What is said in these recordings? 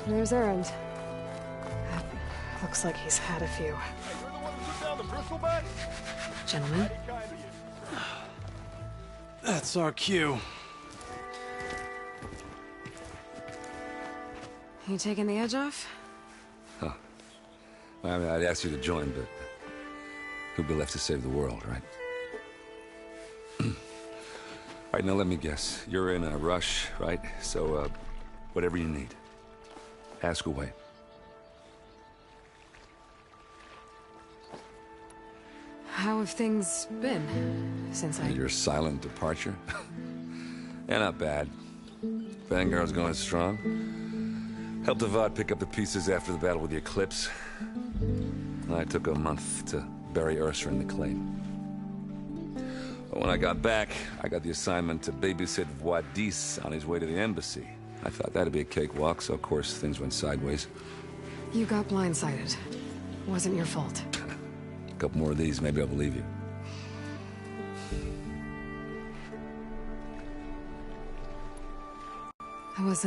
There's Erend. Looks like he's had a few. Hey, you're the one who took down the bristleback? Gentlemen? Mighty kind of you. That's our cue. You taking the edge off? Huh. I mean, I'd ask you to join, but who'd be left to save the world, right? All right, now let me guess. You're in a rush, right? So, whatever you need, ask away. How have things been since I... Your silent departure? Yeah, not bad. Vanguard's going strong. Helped Avad pick up the pieces after the battle with the Eclipse. And I took a month to bury Ursa in the claim. But when I got back, I got the assignment to babysit Wadis on his way to the embassy. I thought that'd be a cakewalk, so of course things went sideways. You got blindsided. Wasn't your fault. A couple more of these, maybe I'll believe you. I was,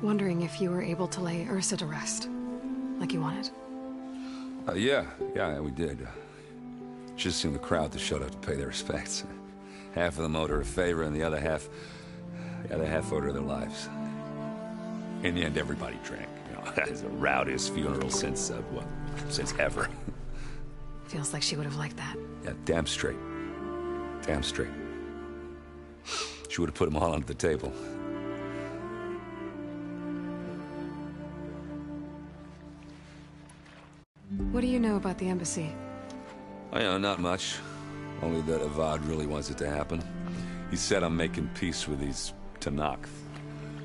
wondering if you were able to lay Ursa to rest, like you wanted. Yeah, we did. Just seen the crowd that showed up to pay their respects. Half of them owed her a favor, and the other half owed her their lives. In the end, everybody drank. You know, that is the rowdiest funeral since ever. Feels like she would have liked that. Yeah, damn straight. Damn straight. She would have put them all under the table. What do you know about the embassy? I know, not much. Only that Avad really wants it to happen. He said I'm making peace with these Tenakth.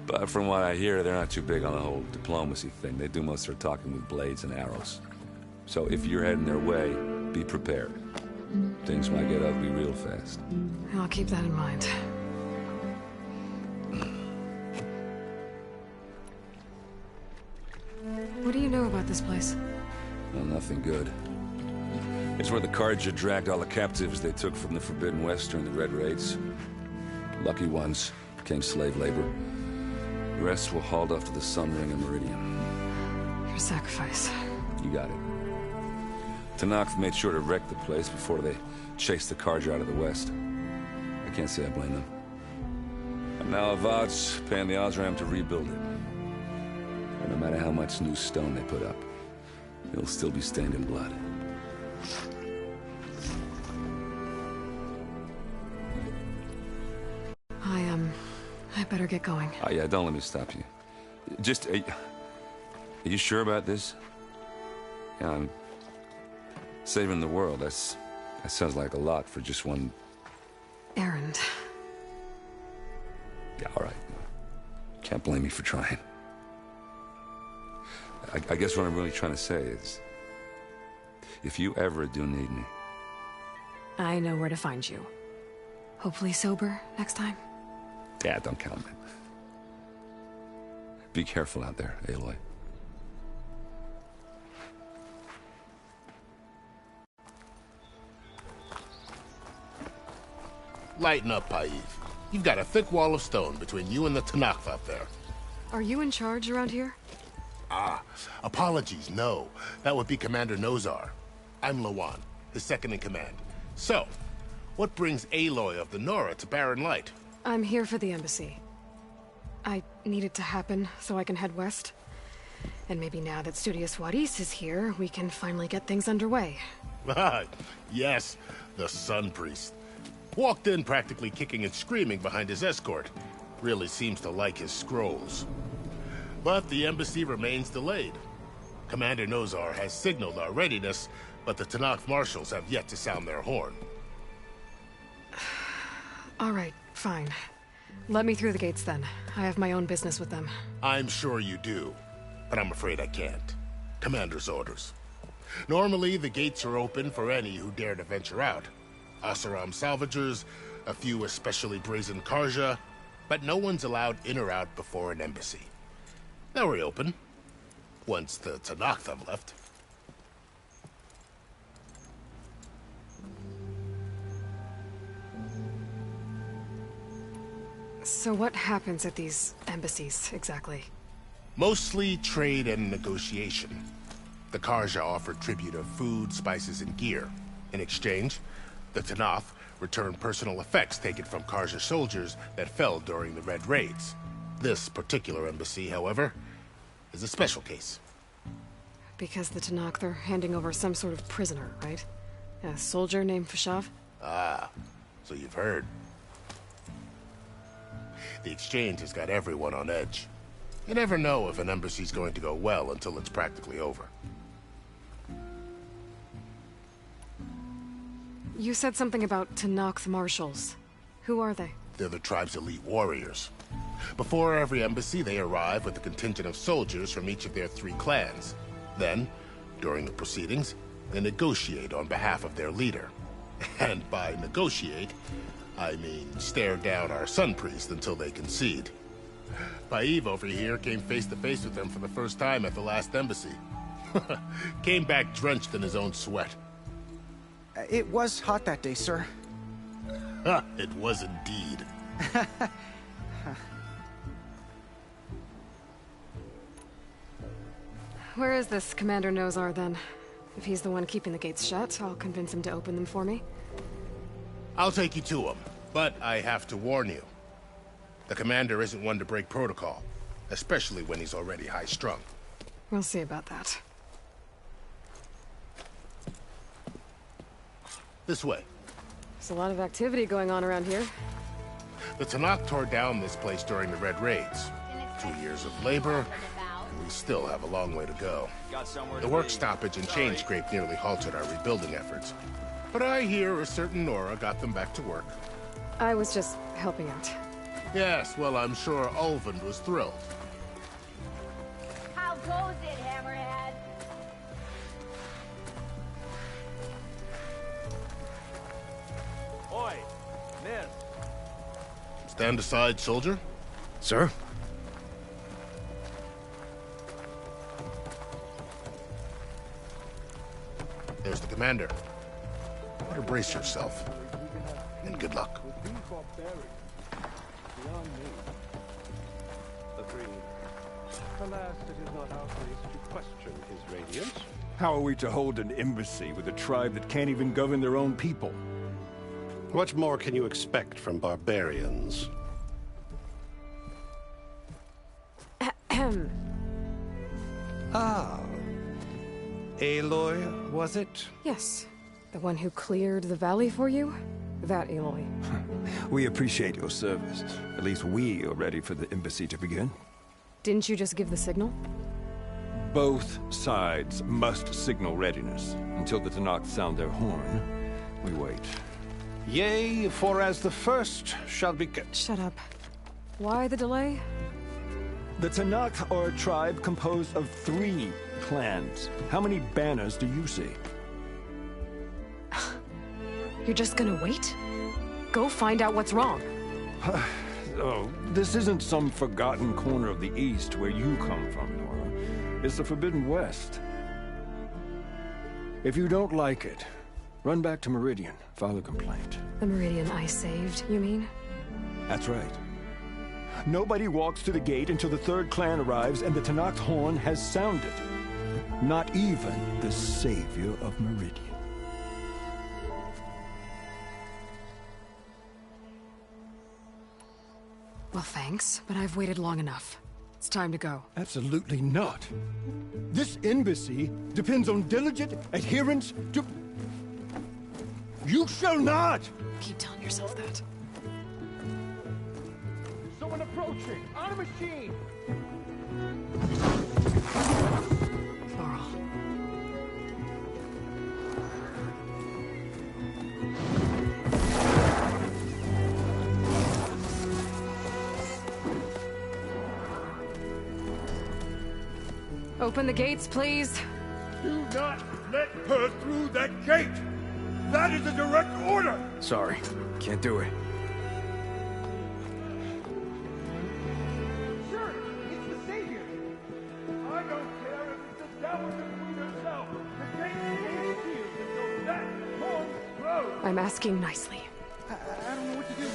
But from what I hear, they're not too big on the whole diplomacy thing. They do most of their talking with blades and arrows. So if you're heading their way, be prepared. Things might get ugly real fast. I'll keep that in mind. What do you know about this place? Well, nothing good. It's where the Carja dragged all the captives they took from the Forbidden West during the Red Raids. Lucky ones became slave labor. The rest were hauled off to the Sun Ring and Meridian. Your sacrifice. You got it. Tenakth made sure to wreck the place before they chased the Carja out of the West. I can't say I blame them. And now Avad's paying the Osram to rebuild it. And no matter how much new stone they put up, it'll still be stained in blood. I better get going. Oh, yeah, don't let me stop you. Just, are you sure about this? Yeah, I'm saving the world. That sounds like a lot for just one... Erend. Yeah, all right. Can't blame me for trying. I guess what I'm really trying to say is, if you ever do need me... I know where to find you. Hopefully sober next time. Yeah, don't count on it. Be careful out there, Aloy. Lighten up, Paiv. You've got a thick wall of stone between you and the Tenakth up there. Are you in charge around here? Ah, apologies, no. That would be Commander Nozar. I'm Lawan, his second in command. So, what brings Aloy of the Nora to Barren Light? I'm here for the embassy. I need it to happen so I can head west. And maybe now that Studious Wadis is here, we can finally get things underway. Ah, yes, the Sun Priest. Walked in practically kicking and screaming behind his escort. Really seems to like his scrolls. But the embassy remains delayed. Commander Nozar has signaled our readiness, but the Tenakth marshals have yet to sound their horn. All right, fine. Let me through the gates then. I have my own business with them. I'm sure you do, but I'm afraid I can't. Commander's orders. Normally, the gates are open for any who dare to venture out. Oseram salvagers, a few especially brazen Carja, but no one's allowed in or out before an embassy. They'll reopen, once the Tenakth have left. So what happens at these embassies, exactly? Mostly trade and negotiation. The Karja offered tribute of food, spices, and gear. In exchange, the Tanath returned personal effects taken from Karja soldiers that fell during the Red Raids. This particular embassy, however, is a special case. Because the Tenakth, they're handing over some sort of prisoner, right? A soldier named Fashav? Ah, so you've heard. The exchange has got everyone on edge. You never know if an embassy's going to go well until it's practically over. You said something about Tenakth marshals. Who are they? They're the tribe's elite warriors. Before every embassy, they arrive with a contingent of soldiers from each of their 3 clans. Then, during the proceedings, they negotiate on behalf of their leader. And by negotiate, I mean stare down our sun priest until they concede. Paiv over here came face to face with them for the first time at the last embassy. Came back drenched in his own sweat. It was hot that day, sir. It was indeed. Where is this Commander Nozar, then? If he's the one keeping the gates shut, I'll convince him to open them for me. I'll take you to him, but I have to warn you. The commander isn't one to break protocol, especially when he's already high-strung. We'll see about that. This way. There's a lot of activity going on around here. The Tenakth tore down this place during the Red Raids. 2 years of labor, and we still have a long way to go. The work stoppage and chain scrape nearly halted our rebuilding efforts. But I hear a certain Nora got them back to work. I was just helping out. Yes, well, I'm sure Ulvund was thrilled. How goes it, Hammerhead? Oi, miss. Stand aside, soldier. Sir? There's the commander. Better brace yourself. And good luck. Agreed. Alas, it is not our place to question his radiance. How are we to hold an embassy with a tribe that can't even govern their own people? What more can you expect from barbarians? Aloy, was it? Yes. The one who cleared the valley for you? That Aloy. We appreciate your service. At least we are ready for the embassy to begin. Didn't you just give the signal? Both sides must signal readiness. Until the Tenakth sound their horn, we wait. Yea, for as the first shall be... Shut up. Why the delay? The Tenakth are a tribe composed of 3 clans. How many banners do you see? You're just gonna wait? Go find out what's wrong. Oh, this isn't some forgotten corner of the East where you come from, Nora. It's the Forbidden West. If you don't like it, run back to Meridian, file a complaint. The Meridian I saved, you mean? That's right. Nobody walks to the gate until the 3rd clan arrives and the Tenakth horn has sounded. Not even the savior of Meridian. Well, thanks, but I've waited long enough. It's time to go. Absolutely not. This embassy depends on diligent adherence to... You shall not! Keep telling yourself that. Someone approaching! On a machine! Laurel. Open the gates, please. Do not let her through that gate! That is a direct order! Sorry, can't do it. Sure, it's the Savior! I don't care if it's the devil the Queen herself! The gate is sealed until that horn blows! I'm asking nicely. I don't know what to do.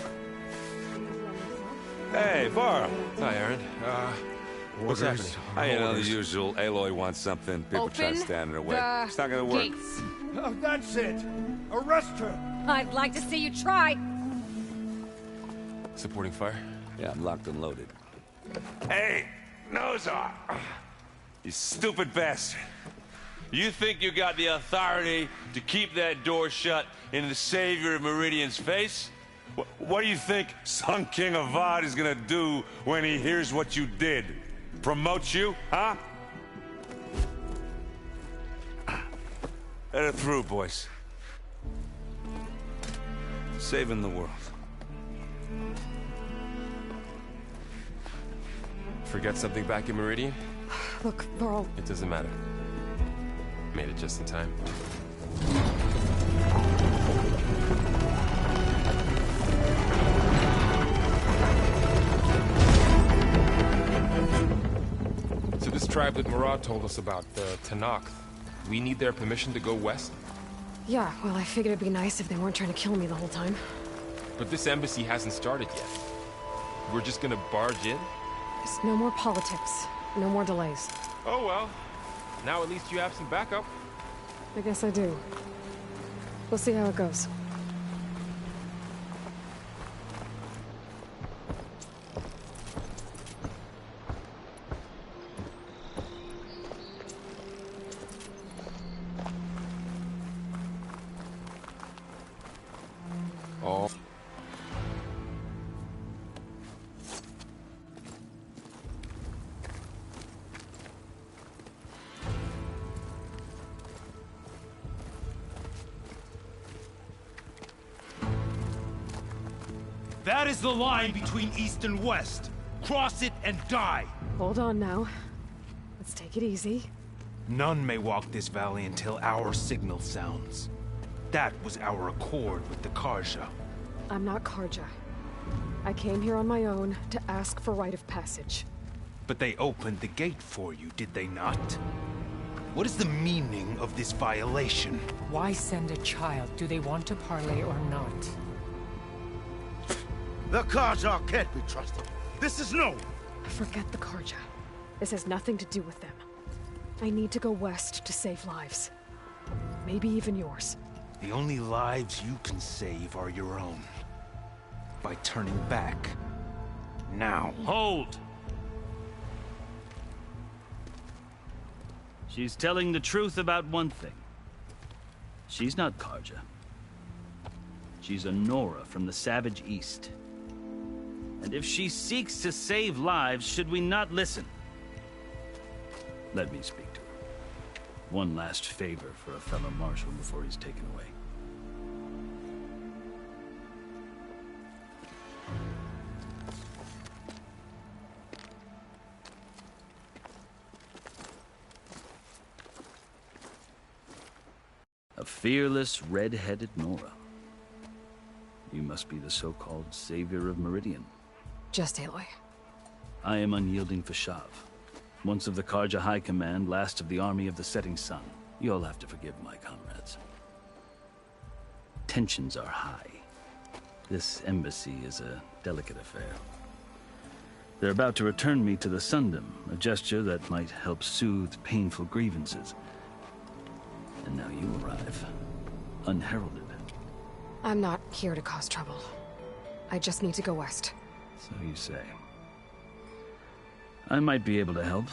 Hey, Varl. Hi, Aaron. What's happening? You know, the usual. Aloy wants something. People try to stand in her way. It's not gonna work. Gates. Oh, that's it. Arrest her. I'd like to see you try. Supporting fire? Yeah, I'm locked and loaded. Hey, Nozar! You stupid bastard. You think you got the authority to keep that door shut in the Savior of Meridian's face? What do you think Sun King Avad is gonna do when he hears what you did? Promote you, huh? Let it through, boys. Saving the world. Forget something back in Meridian? Look, Varl, It doesn't matter. Made it just in time. So this tribe that Murad told us about, the Tenakth, we need their permission to go west? yeah, well, I figured it'd be nice if they weren't trying to kill me the whole time. But this embassy hasn't started yet. We're just gonna barge in? Just no more politics. No more delays. Oh well. Now at least you have some backup. I guess I do. We'll see how it goes. Oh. That is the line between East and West. Cross it and die. Hold on now. Let's take it easy. None may walk this valley until our signal sounds. That was our accord with the Karja. I'm not Karja. I came here on my own to ask for rite of passage. But they opened the gate for you, did they not? What is the meaning of this violation? Why send a child? Do they want to parley or not? The Karja can't be trusted. This is no. Forget the Karja. This has nothing to do with them. I need to go west to save lives. Maybe even yours. The only lives you can save are your own. By turning back. Now. Hold! She's telling the truth about one thing. She's not Karja. She's a Nora from the Savage East. And if she seeks to save lives, should we not listen? Let me speak to her. One last favor for a fellow marshal before he's taken away. A fearless, red-headed Nora. You must be the so-called Savior of Meridian. Just Aloy. I am Unyielding Fashav. Once of the Karja High Command, last of the Army of the Setting Sun. You'll have to forgive my comrades. Tensions are high. This embassy is a delicate affair. They're about to return me to the Sundom, a gesture that might help soothe painful grievances. And now you arrive, unheralded. I'm not here to cause trouble. I just need to go west. So you say. I might be able to help,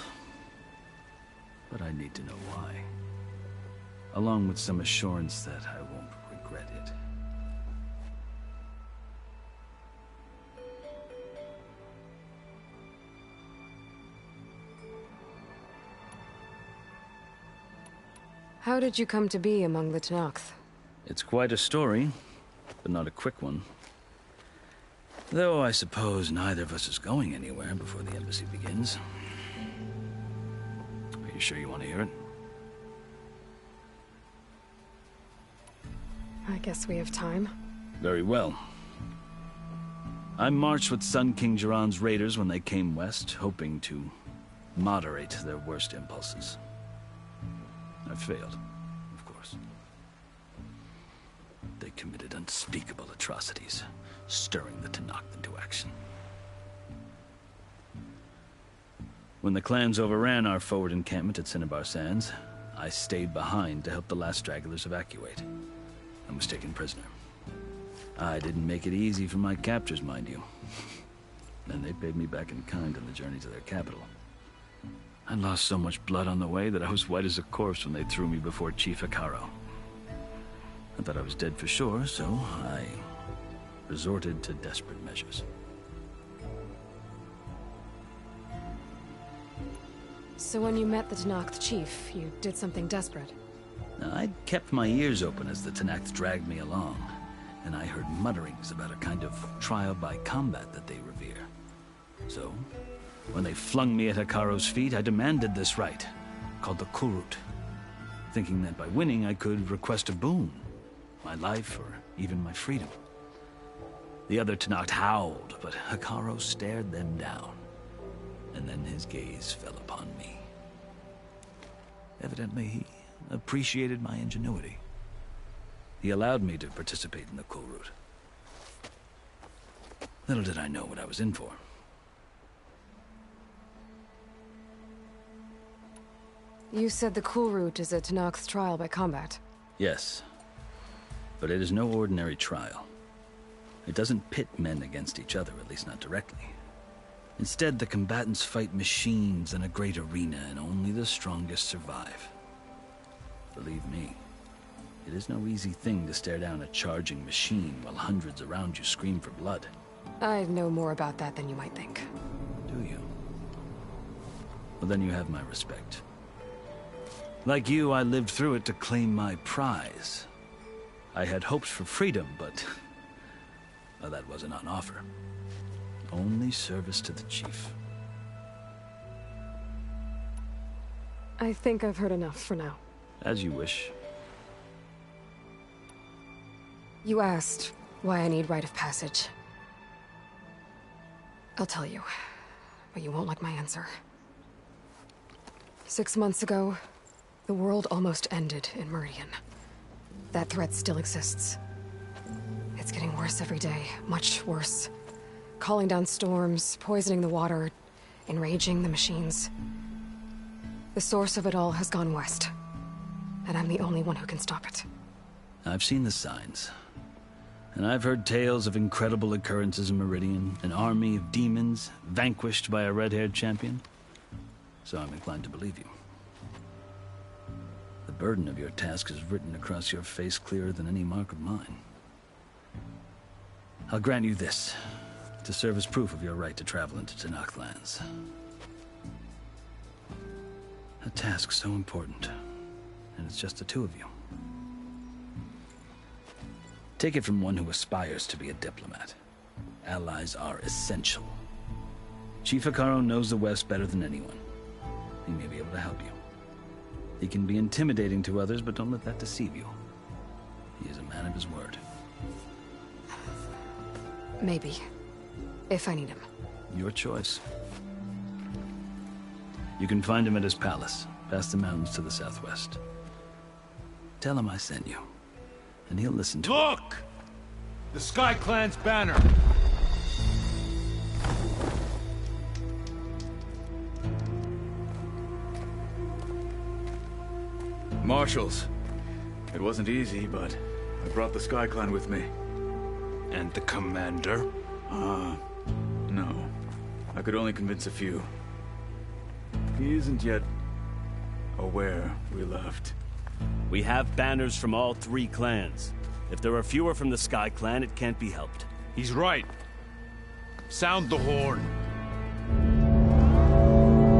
but I need to know why. Along with some assurance that I won't regret it. How did you come to be among the Tenakth? It's quite a story, but not a quick one. Though I suppose neither of us is going anywhere before the embassy begins. Are you sure you want to hear it? I guess we have time. Very well. I marched with Sun King Jiran's raiders when they came west, hoping to moderate their worst impulses. I failed, of course. They committed unspeakable atrocities, stirring the Tenakth into action. When the clans overran our forward encampment at Cinnabar Sands, I stayed behind to help the last stragglers evacuate, and was taken prisoner. I didn't make it easy for my captors, mind you. And they paid me back in kind on the journey to their capital. I lost so much blood on the way that I was white as a corpse when they threw me before Chief Hekarro. I thought I was dead for sure, so I resorted to desperate measures. So when you met the Tenakth chief, you did something desperate? I'd kept my ears open as the Tenakth dragged me along, and I heard mutterings about a kind of trial by combat that they revere. So, when they flung me at Hekarro's feet, I demanded this right, called the Kulrut, thinking that by winning I could request a boon, my life or even my freedom. The other Tenakth howled, but Hekarro stared them down, and then his gaze fell upon me. Evidently, he appreciated my ingenuity. He allowed me to participate in the Kulrut. Little did I know what I was in for. You said the Kulrut is a Tenakth's trial by combat. Yes, but it is no ordinary trial. It doesn't pit men against each other, at least not directly. Instead, the combatants fight machines in a great arena, and only the strongest survive. Believe me, it is no easy thing to stare down a charging machine while hundreds around you scream for blood. I know more about that than you might think. Do you? Well, then you have my respect. Like you, I lived through it to claim my prize. I had hopes for freedom, but well, that wasn't on offer. Only service to the chief. I think I've heard enough for now. As you wish. You asked why I need rite of passage. I'll tell you, but you won't like my answer. 6 months ago, the world almost ended in Meridian. That threat still exists. It's getting worse every day, much worse. Calling down storms, poisoning the water, enraging the machines. The source of it all has gone west, and I'm the only one who can stop it. I've seen the signs. And I've heard tales of incredible occurrences in Meridian, an army of demons vanquished by a red-haired champion. So I'm inclined to believe you. The burden of your task is written across your face clearer than any mark of mine. I'll grant you this, to serve as proof of your right to travel into Tenakth lands. A task so important, and it's just the two of you. Take it from one who aspires to be a diplomat. Allies are essential. Chief Hekarro knows the West better than anyone. He may be able to help you. He can be intimidating to others, but don't let that deceive you. He is a man of his word. Maybe. If I need him. Your choice. You can find him at his palace, past the mountains to the southwest. Tell him I sent you, and he'll listen to Look! The Sky Clan's banner! Marshals. It wasn't easy, but I brought the Sky Clan with me. And the commander? No. I could only convince a few. He isn't yet aware we left. We have banners from all 3 clans. If there are fewer from the Sky Clan, it can't be helped. He's right. Sound the horn.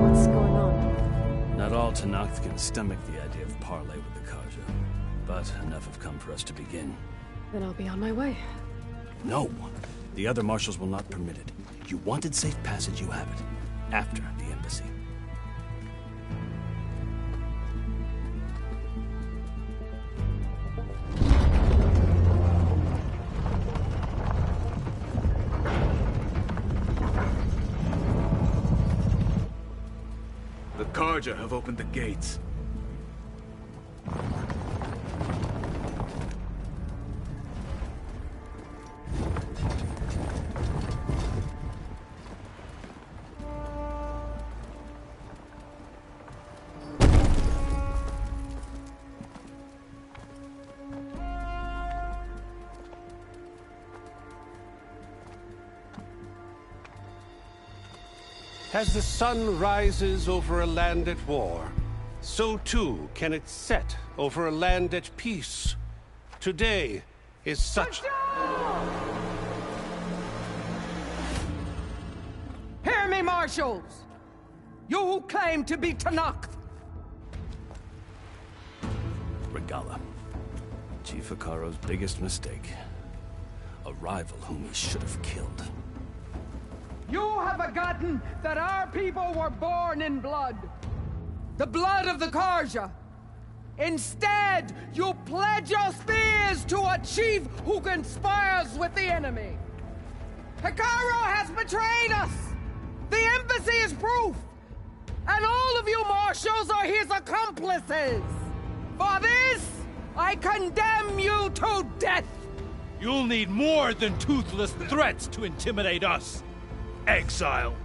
What's going on? Not all Tenakth can stomach the idea of parley with the Carja, but enough have come for us to begin. Then I'll be on my way. No. The other marshals will not permit it. You wanted safe passage, you have it. After the embassy. The Carja have opened the gates. As the sun rises over a land at war, so too can it set over a land at peace. Today is such... Hear me, Marshals! You who claim to be Tenakth! Regalla. Chief Hekarro's biggest mistake. A rival whom he should have killed. You have forgotten that our people were born in blood. The blood of the Carja. Instead, you pledge your spears to a chief who conspires with the enemy. Hekarro has betrayed us! The embassy is proof! And all of you marshals are his accomplices! For this, I condemn you to death! You'll need more than toothless threats to intimidate us. Exile.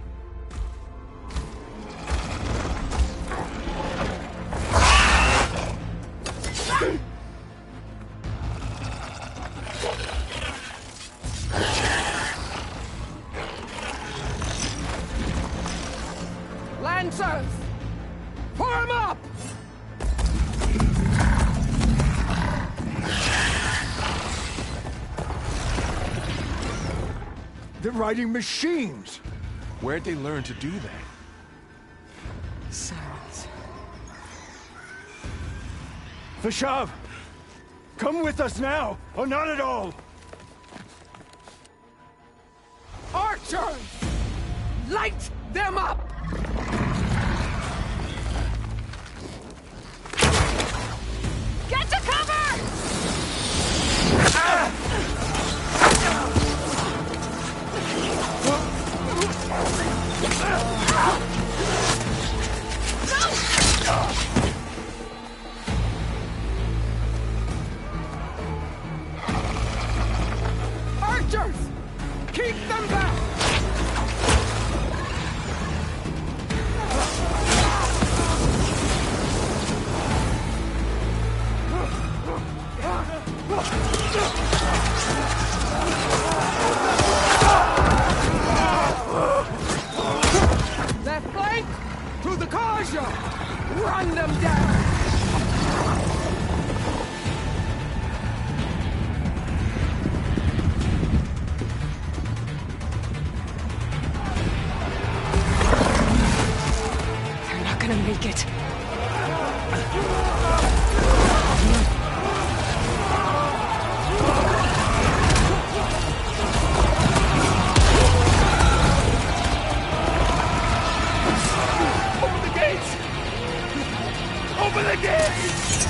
Lancers! Form up! They're riding machines! Where'd they learn to do that? Silence. Vashav! Come with us now, or not at all! Archers! Light them up! Get to cover! Archers! Keep them back! Left flank! To the Carja! Run them down! They're not gonna make it. Open the gates! Open the gates!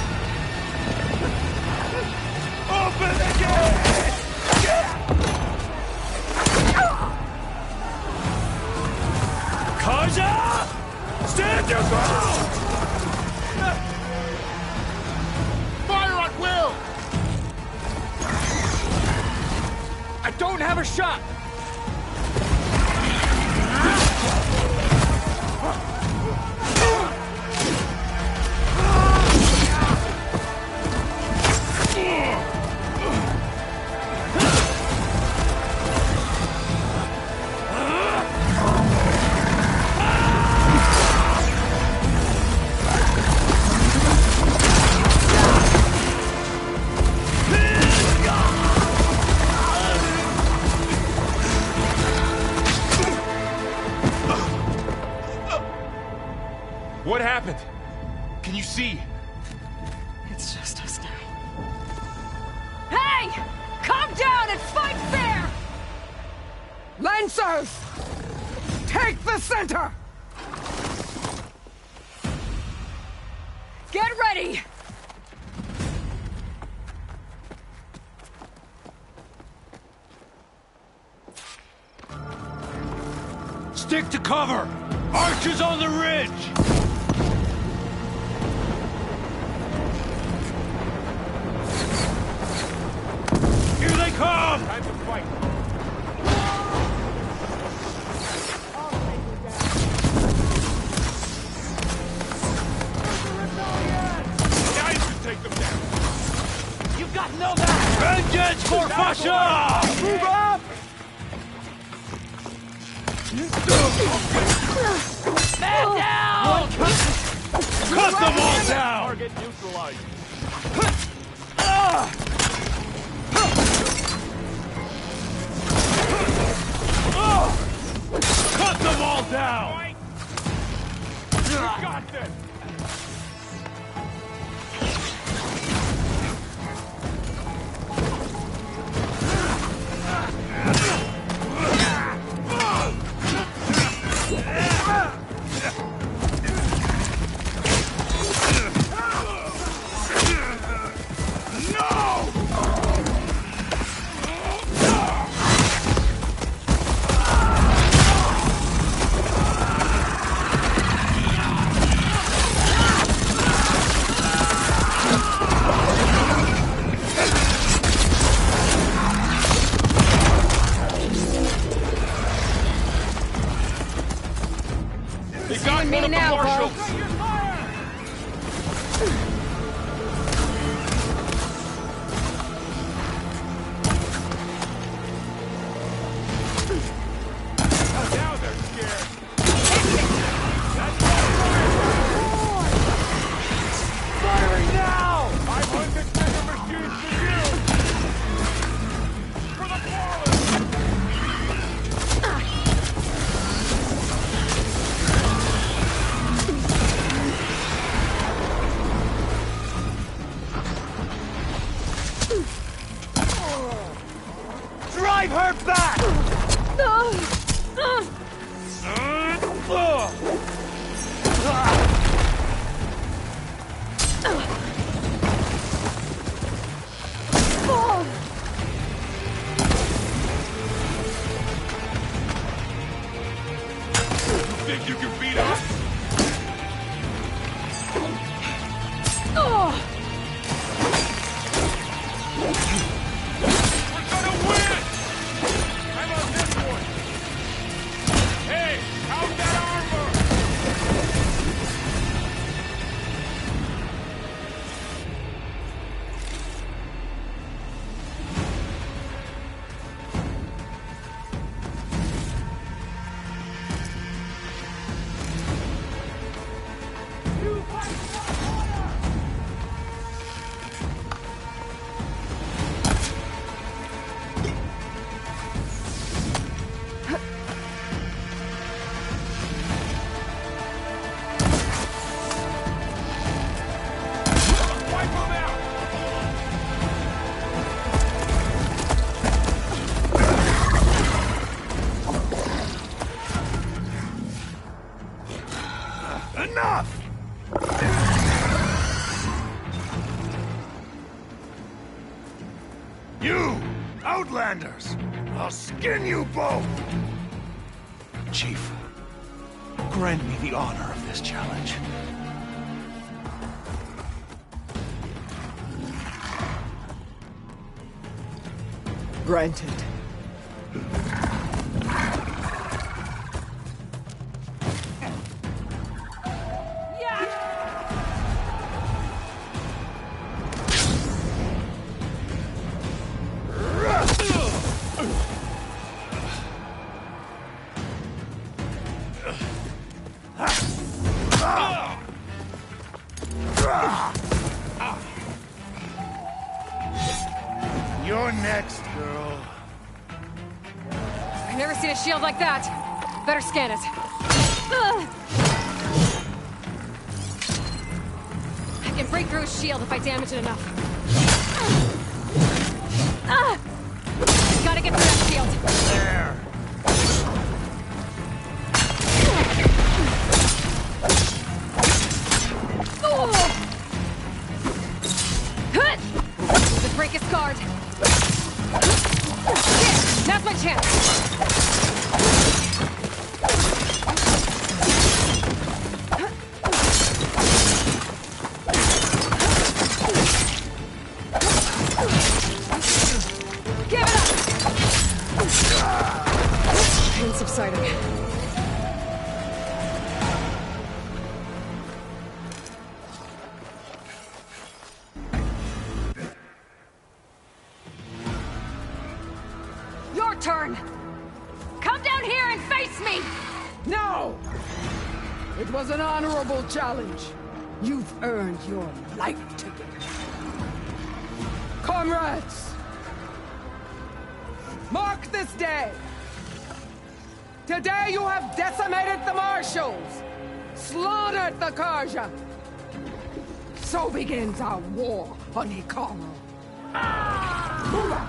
Open the gates! Carja! Stand your ground! Fire at will! I don't have a shot! What happened? Can you see? It's just us now. Hey! Calm down and fight fair! Lancers! Take the center! Get ready! Stick to cover! Archers on the ridge! Here they come! Time to fight. Now you can take them down! You've got no back! Vengeance for Fasha! Move up! Cut them all down! Target neutralized. Cut them all down! You got this! Me now, Carl. Now they're scared. Firing now! 500 trigger machines for you! For the fallen! Drive her back! Think you can beat us? We're gonna win! How about this one? Hey, how's that armor? Enough! You, Outlanders! I'll skin you both! Chief, grant me the honor of this challenge. Granted. You're next, girl. I've never seen a shield like that. Better scan it. I can break through a shield if I damage it enough. Gotta get through that shield. There. The break is guard. Now's my chance. Give it up! Pain subsiding. Your turn! Come down here and face me! No! It was an honorable challenge. You've earned your life together. Comrades! Mark this day! Today you have decimated the Marshals! Slaughtered the Carja! So begins our war on Hikaru. Move out!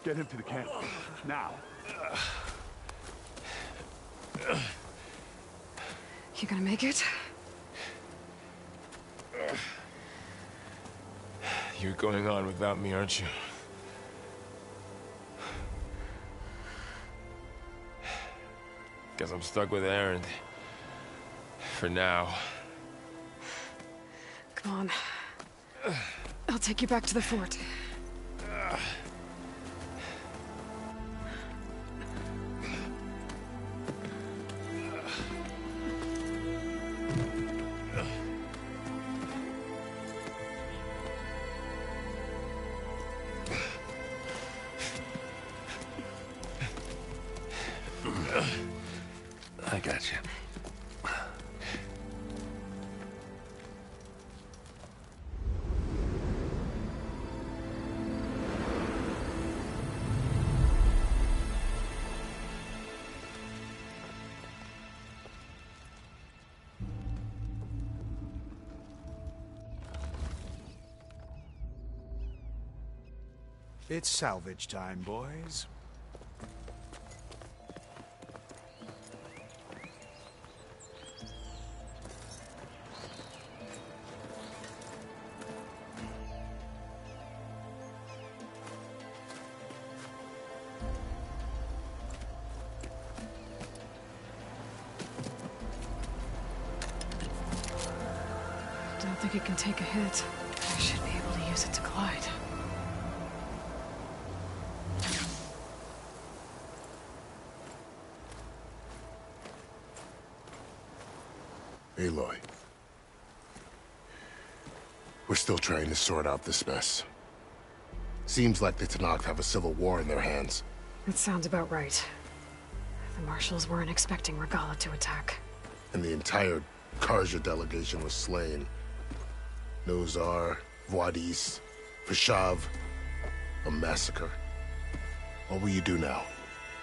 Get him to the camp. Now. You gonna make it? You're going on without me, aren't you? Guess I'm stuck with Erend. For now. Come on. I'll take you back to the fort. I got you. It's salvage time, boys. Don't think it can take a hit. I should be able to use it to glide. Aloy. We're still trying to sort out this mess. Seems like the Tenakth have a civil war in their hands. That sounds about right. The Marshals weren't expecting Regalla to attack. And the entire Carja delegation was slain. Nozar, Vuadis, Vashav. A massacre. What will you do now?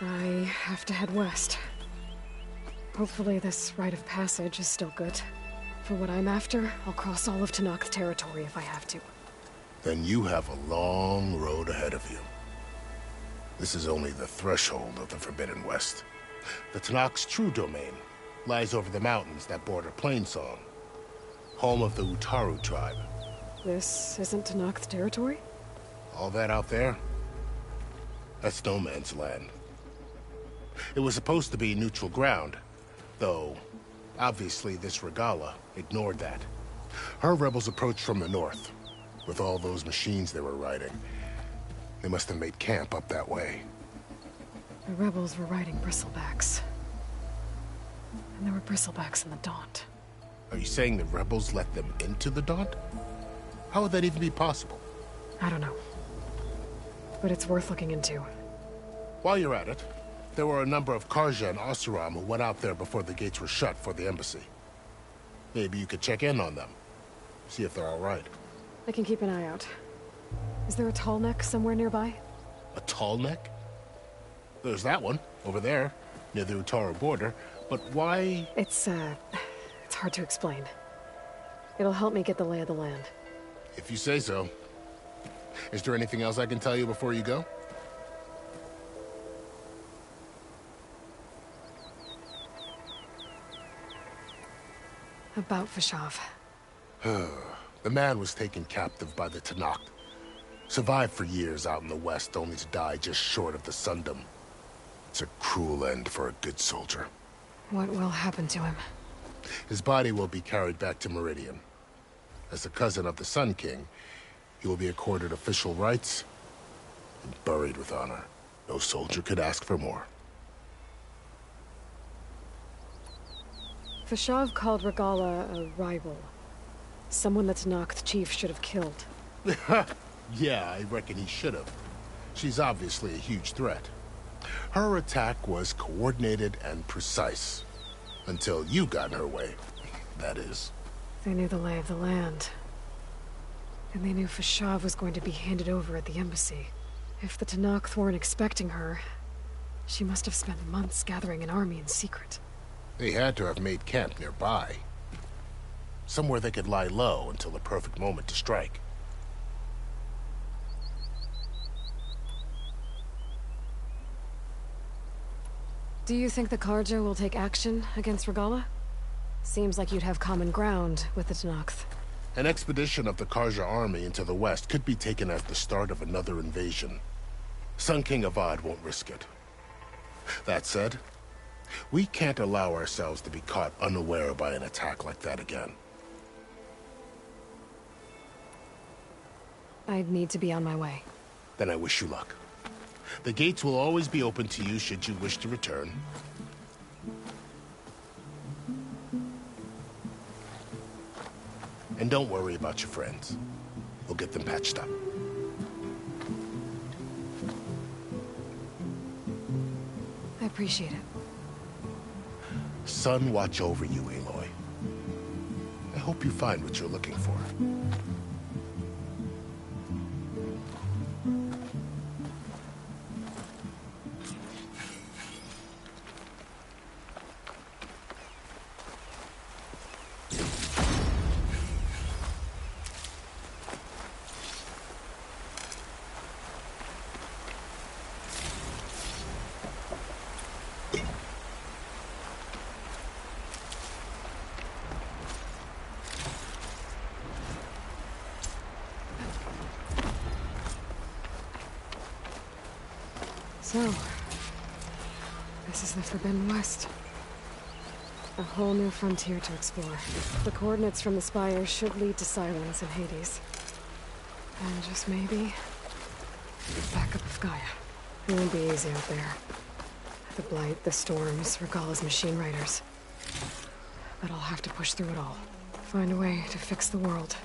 I have to head west. Hopefully this rite of passage is still good. For what I'm after, I'll cross all of Tenakth territory if I have to. Then you have a long road ahead of you. This is only the threshold of the Forbidden West. The Tenakth's true domain lies over the mountains that border Plainsong, home of the Utaru tribe. This isn't Tenakth territory? All that out there? That's no man's land. It was supposed to be neutral ground, though obviously this Regalla ignored that. Her rebels approached from the north, with all those machines they were riding. They must have made camp up that way. The rebels were riding bristlebacks. And there were bristlebacks in the Daunt. Are you saying the rebels let them into the Daunt? How would that even be possible? I don't know. But it's worth looking into. While you're at it, there were a number of Carja and Oseram who went out there before the gates were shut for the embassy. Maybe you could check in on them. See if they're all right. I can keep an eye out. Is there a tall neck somewhere nearby? A tall neck? There's that one, over there, near the Utaru border. But why? It's hard to explain. It'll help me get the lay of the land. If you say so. Is there anything else I can tell you before you go? About Vashav. The man was taken captive by the Tenakth. Survived for years out in the west, only to die just short of the Sundom. It's a cruel end for a good soldier. What will happen to him? His body will be carried back to Meridian. As the cousin of the Sun King, he will be accorded official rights and buried with honor. No soldier could ask for more. Fashav called Regalla a rival. Someone that Tenakth chief should have killed. Yeah, I reckon he should have. She's obviously a huge threat. Her attack was coordinated and precise. Until you got in her way, that is. They knew the lay of the land. And they knew Fashav was going to be handed over at the embassy. If the Tenakth weren't expecting her, she must have spent months gathering an army in secret. They had to have made camp nearby. Somewhere they could lie low until the perfect moment to strike. Do you think the Carja will take action against Regalla? Seems like you'd have common ground with the Tenakth. An expedition of the Carja army into the west could be taken as the start of another invasion. Sun King Avad won't risk it. That said, we can't allow ourselves to be caught unaware by an attack like that again. I'd need to be on my way. Then I wish you luck. The gates will always be open to you should you wish to return. And don't worry about your friends. We'll get them patched up. I appreciate it. Sun watch over you, Aloy. I hope you find what you're looking for. So, this is the Forbidden West. A whole new frontier to explore. The coordinates from the spire should lead to Silence and Hades. And just maybe, backup of Gaia. It won't be easy out there. The Blight, the Storms, Regalla's machine riders. But I'll have to push through it all. Find a way to fix the world.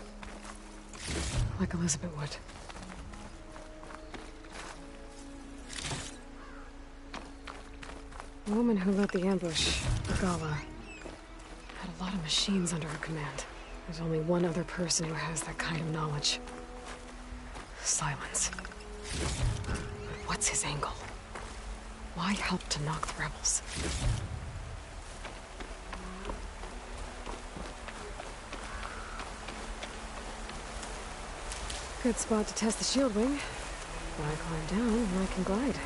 Like Elizabeth would. The woman who led the ambush, Regalla, had a lot of machines under her command. There's only one other person who has that kind of knowledge. Silence. But what's his angle? Why help to knock the rebels? Good spot to test the shield wing. Why climb down when I can glide?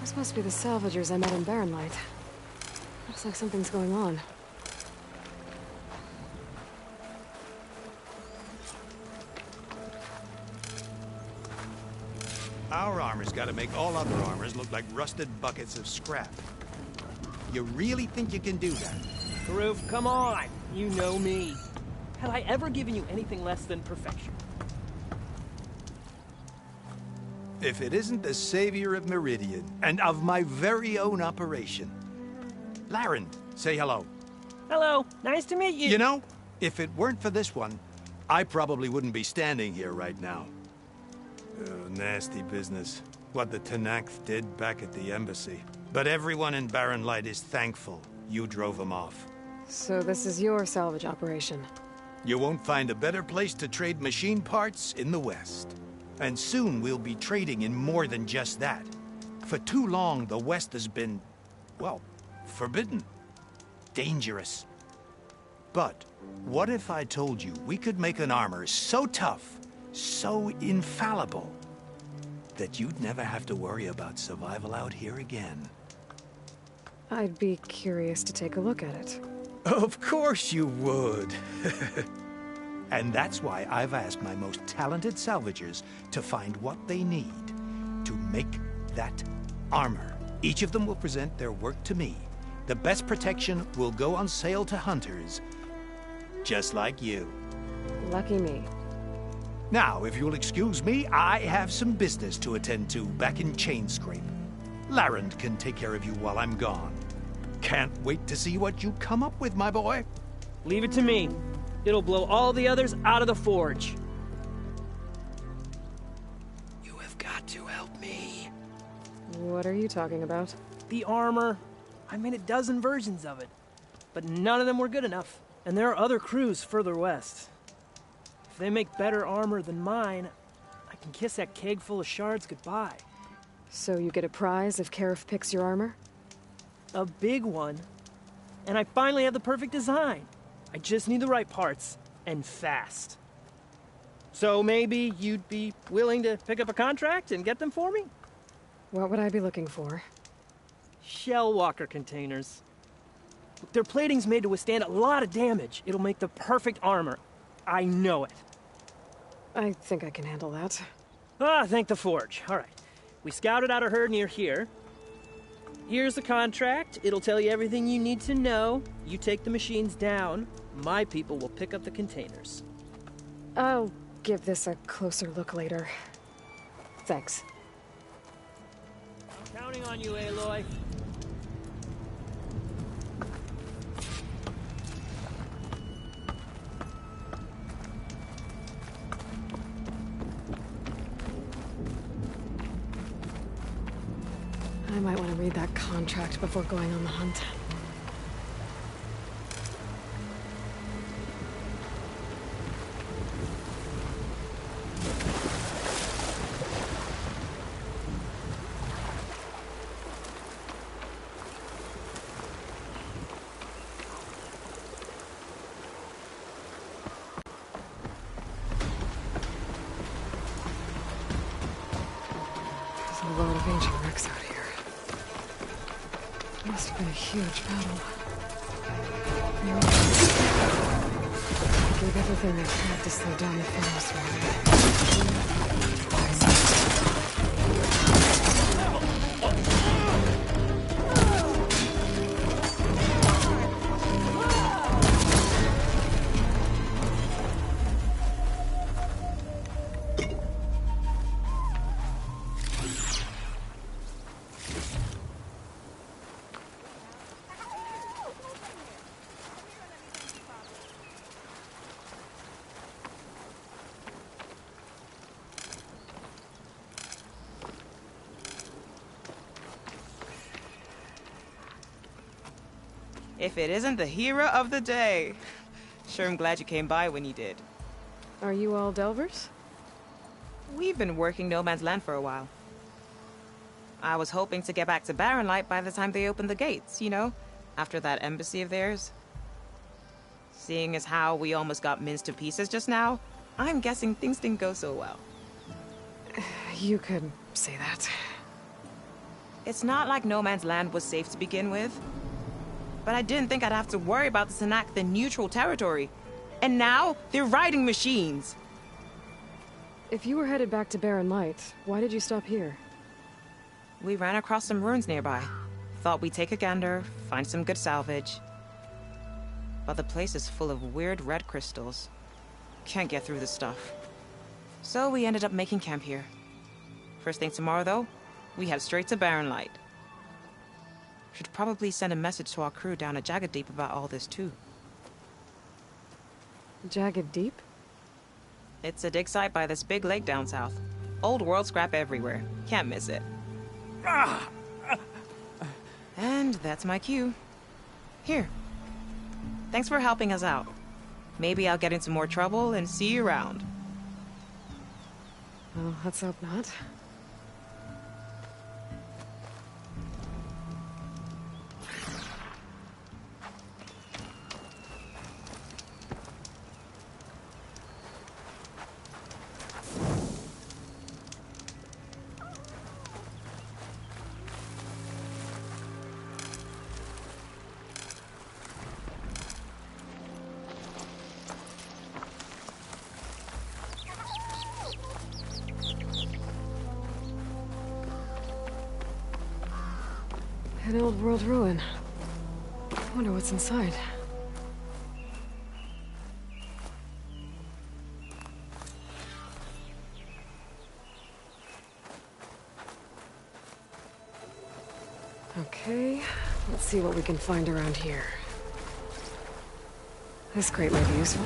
This must be the salvagers I met in Barren Light. Looks like something's going on. Our armor's gotta make all other armors look like rusted buckets of scrap. You really think you can do that? Karuf, come on! You know me. Have I ever given you anything less than perfection? If it isn't the savior of Meridian, and of my very own operation. Laren, say hello. Hello, nice to meet you. You know, if it weren't for this one, I probably wouldn't be standing here right now. Oh, nasty business. What the Tenakth did back at the embassy. But everyone in Barren Light is thankful you drove them off. So this is your salvage operation? You won't find a better place to trade machine parts in the West. And soon we'll be trading in more than just that. For too long, the West has been, well, forbidden. Dangerous. But what if I told you we could make an armor so tough, so infallible, that you'd never have to worry about survival out here again? I'd be curious to take a look at it. Of course you would. And that's why I've asked my most talented salvagers to find what they need to make that armor. Each of them will present their work to me. The best protection will go on sale to hunters, just like you. Lucky me. Now, if you'll excuse me, I have some business to attend to back in Chainscrape. Laren can take care of you while I'm gone. Can't wait to see what you come up with, my boy. Leave it to me. It'll blow all the others out of the forge. You have got to help me. What are you talking about? The armor. I made a dozen versions of it, but none of them were good enough. And there are other crews further west. If they make better armor than mine, I can kiss that keg full of shards goodbye. So you get a prize if Karif picks your armor? A big one. And I finally have the perfect design. I just need the right parts, and fast. So maybe you'd be willing to pick up a contract and get them for me? What would I be looking for? Shell walker containers. Their plating's made to withstand a lot of damage. It'll make the perfect armor. I know it. I think I can handle that. Ah, thank the forge. All right. We scouted out a herd near here. Here's the contract. It'll tell you everything you need to know. You take the machines down. My people will pick up the containers. I'll give this a closer look later. Thanks. I'm counting on you, Aloy. I might want to read that contract before going on the hunt. There's a lot of ancient wrecks out here. Must have been a huge battle. They gave everything they had to slow down the Pharos If it isn't the hero of the day. Sure, I'm glad you came by when you did. Are you all Delvers? We've been working No Man's Land for a while. I was hoping to get back to Barren Light by the time they opened the gates, you know? After that embassy of theirs. Seeing as how we almost got minced to pieces just now, I'm guessing things didn't go so well. You could say that. It's not like No Man's Land was safe to begin with. But I didn't think I'd have to worry about the Tenakth in neutral territory. And now, they're riding machines. If you were headed back to Barren Light, why did you stop here? We ran across some ruins nearby. Thought we'd take a gander, find some good salvage. But the place is full of weird red crystals. Can't get through the stuff. So we ended up making camp here. First thing tomorrow, though, we head straight to Barren Light. Should probably send a message to our crew down at Jagged Deep about all this, too. Jagged Deep? It's a dig site by this big lake down south. Old world scrap everywhere. Can't miss it. And that's my cue. Here. Thanks for helping us out. Maybe I'll get into more trouble and see you around. Well, let's hope not. An old world ruin. I wonder what's inside. Okay, let's see what we can find around here. This crate might be useful.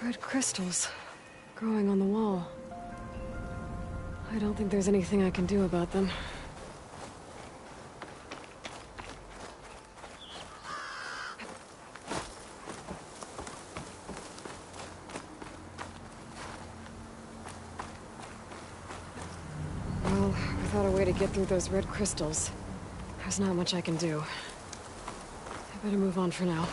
Red crystals growing on the wall. I don't think there's anything I can do about them. Well, without a way to get through those red crystals, there's not much I can do. I better move on for now.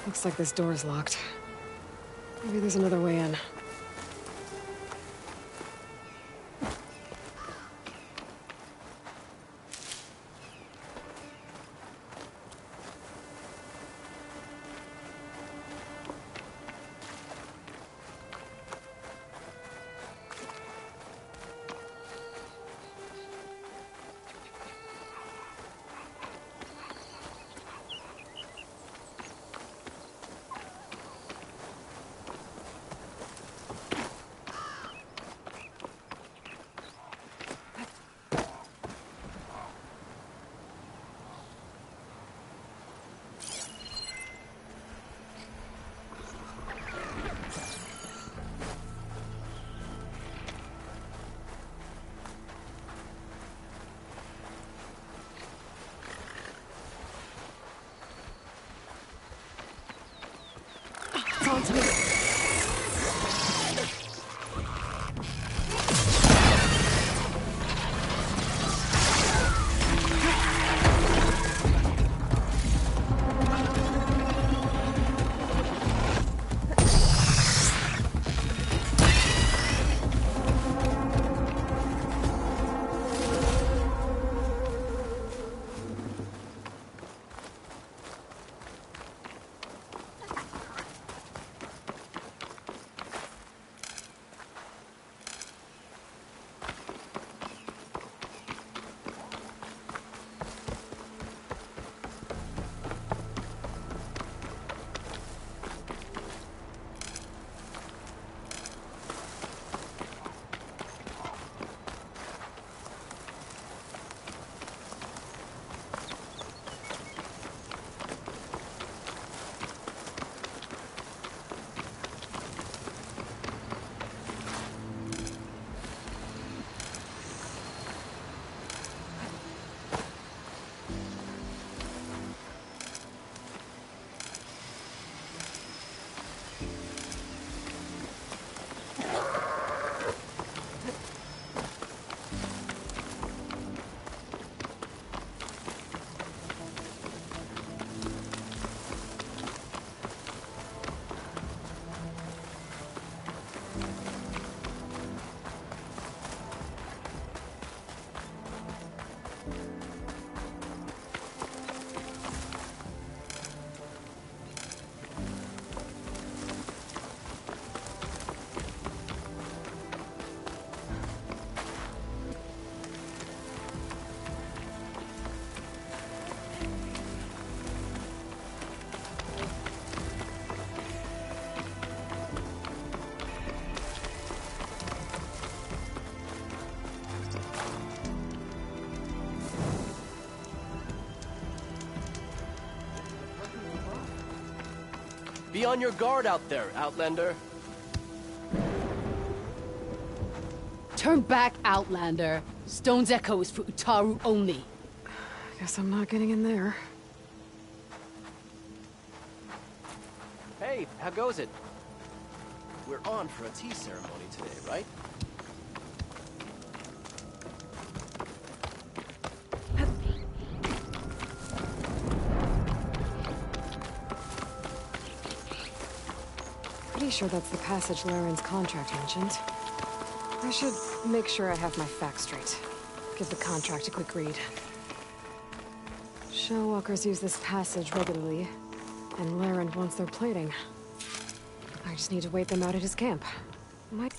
Looks like this door is locked. Maybe there's another way in. It's on to me. Be on your guard out there, Outlander. Turn back, Outlander. Stone's Echo is for Utaru only. Guess I'm not getting in there. Hey, how goes it? We're on for a tea ceremony today, right? Pretty sure that's the passage Laren's contract mentioned. I should make sure I have my facts straight. Give the contract a quick read. Shellwalkers use this passage regularly, and Laren wants their plating. I just need to wait them out at his camp. Might...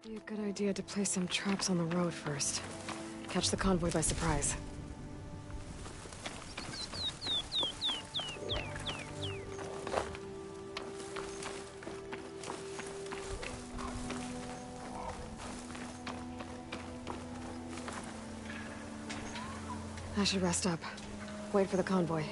It'd be a good idea to place some traps on the road first. Catch the convoy by surprise. I should rest up. Wait for the convoy.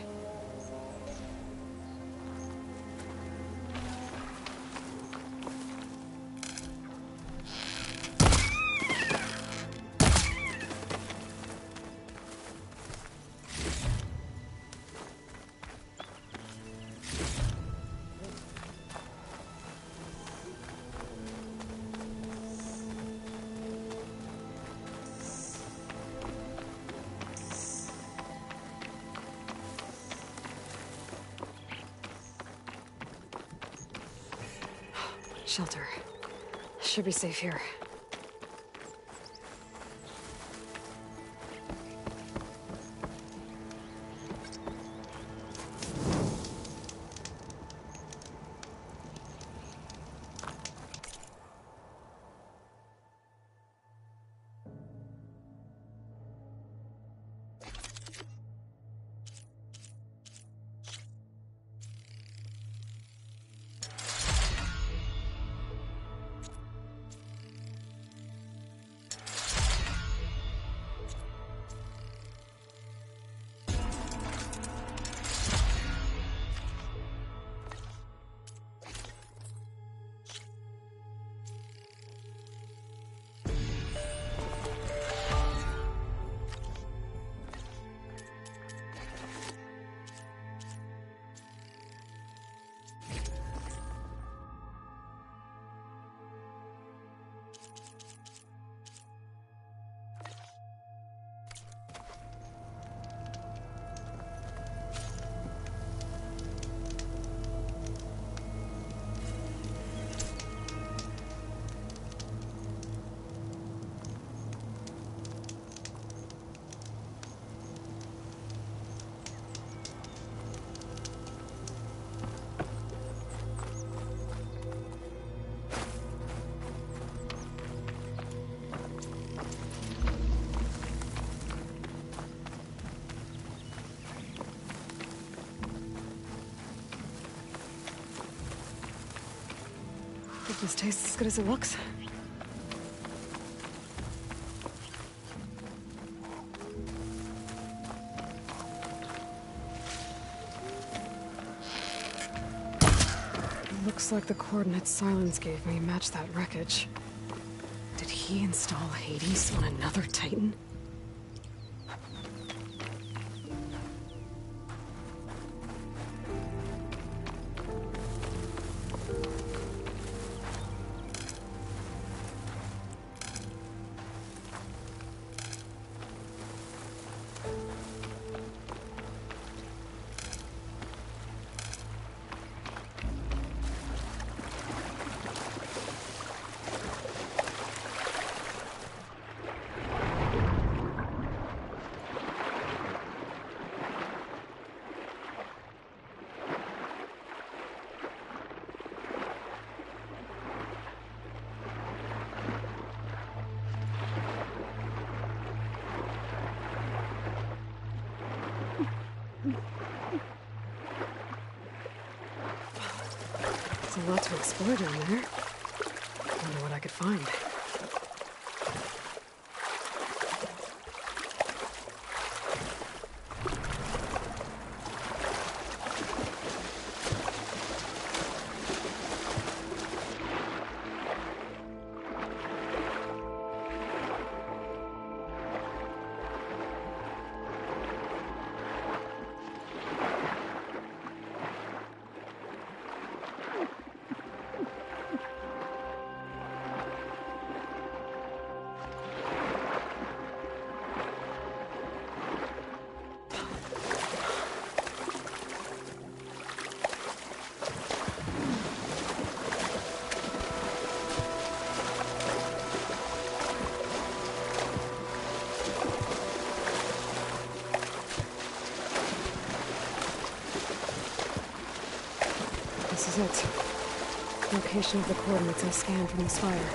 Shelter. Should be safe here. Hope this tastes as good as it looks. Looks like the coordinates Silence gave me match that wreckage. Did he install Hades on another Titan? There's a lot to explore down there. Wonder what I could find. This is it. Location of the coordinates I scanned from the spire.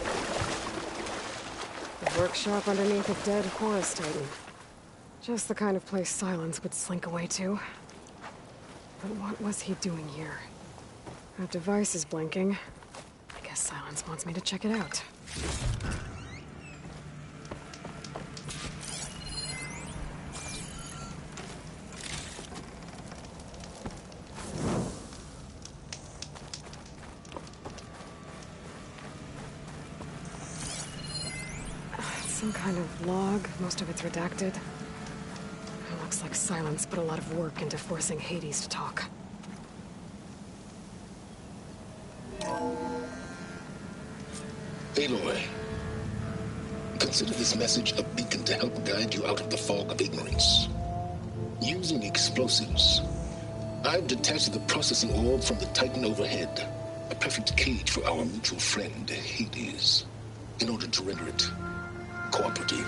The workshop underneath a dead Horus Titan. Just the kind of place Silence would slink away to. But what was he doing here? That device is blinking. I guess Silence wants me to check it out. Some kind of log, most of it's redacted. It looks like Silence put a lot of work into forcing Hades to talk. Aloy, consider this message a beacon to help guide you out of the fog of ignorance. Using explosives, I've detached the processing orb from the Titan overhead, a perfect cage for our mutual friend, Hades, in order to render it cooperative.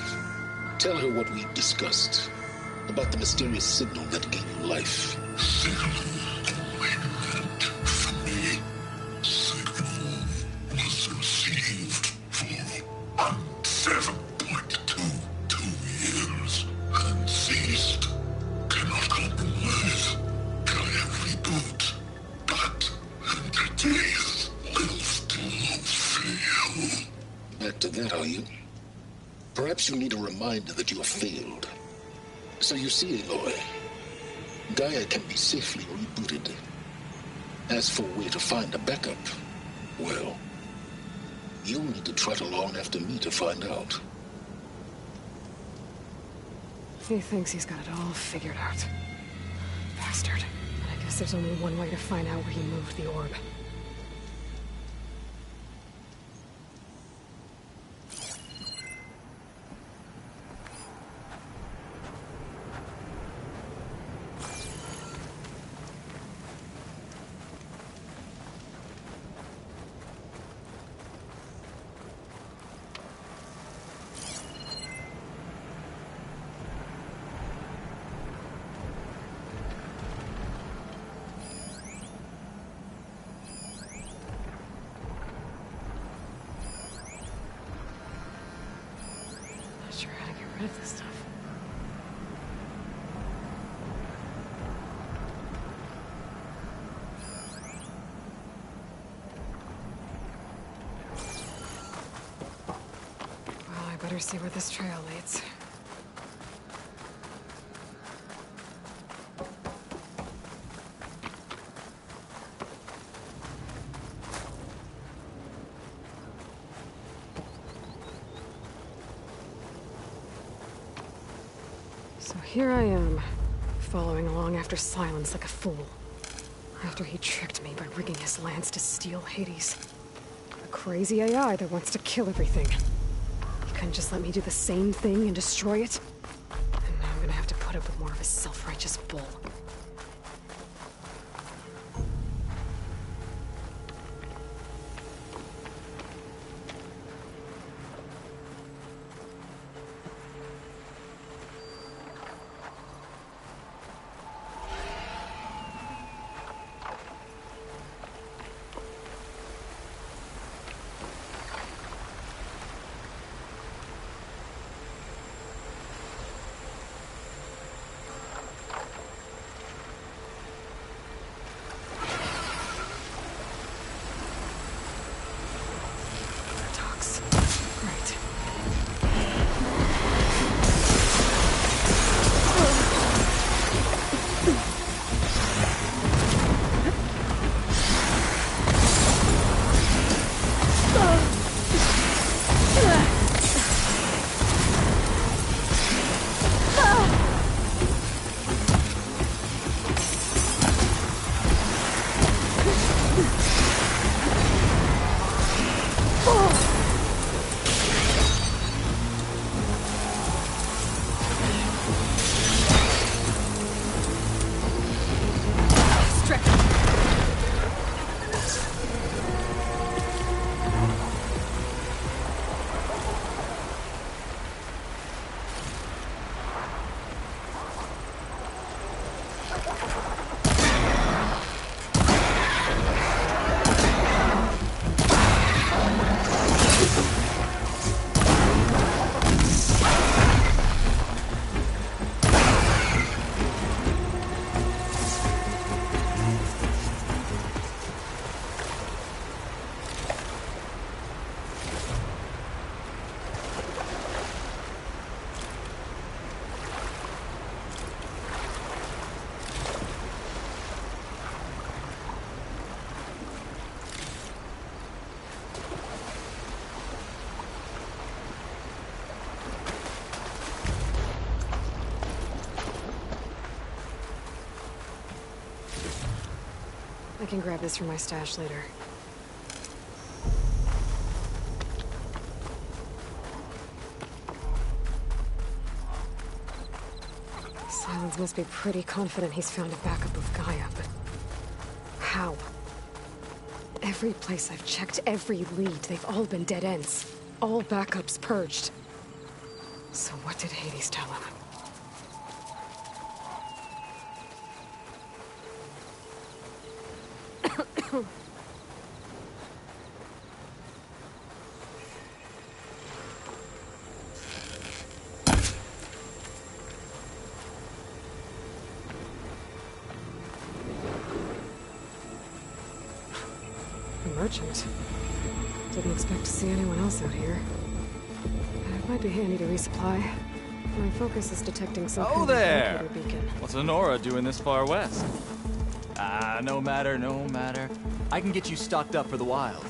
Tell her what we discussed about the mysterious signal that gave you life. Signal from me. Signal was received for 7.22 years and ceased. Cannot compromise. Gaia reboot. But entertains lives to fail. Back to that, are you? Perhaps you need a reminder that you have failed. So you see, Aloy, Gaia can be safely rebooted. As for where to find a backup, well, you'll need to trot along after me to find out. He thinks he's got it all figured out. Bastard. I guess there's only one way to find out where he moved the orb. Not sure how to get rid of this stuff. Well, I better see where this trail leads. So here I am, following along after Silence like a fool. After he tricked me by rigging his lance to steal Hades. A crazy AI that wants to kill everything. He couldn't just let me do the same thing and destroy it? And now I'm gonna have to put up with more of his self-righteous bull. I can grab this from my stash later. Silence must be pretty confident he's found a backup of Gaia, but how? Every place I've checked, every lead, they've all been dead ends. All backups purged. So what did Hades tell him? Merchant. Didn't expect to see anyone else out here. It might be handy to resupply. My focus is detecting some kind Oh of there! locator beacon. What's Honora doing this far west? No matter, no matter. I can get you stocked up for the wild.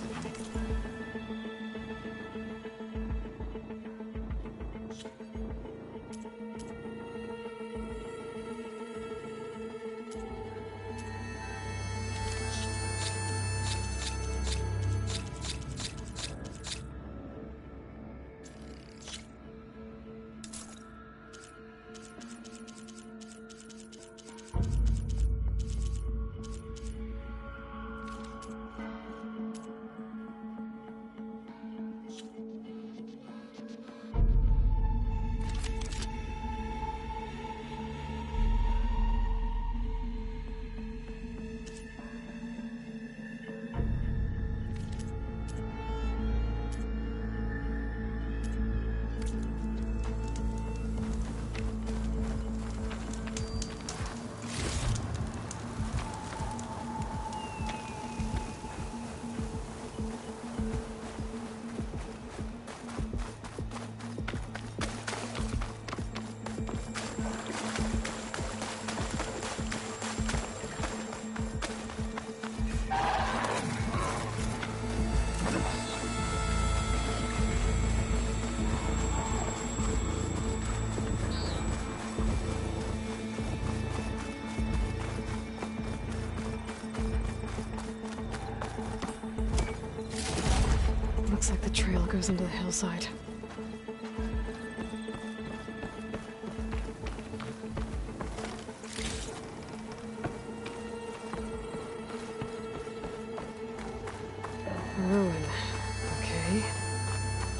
Looks like the trail goes into the hillside. Ruin. Okay.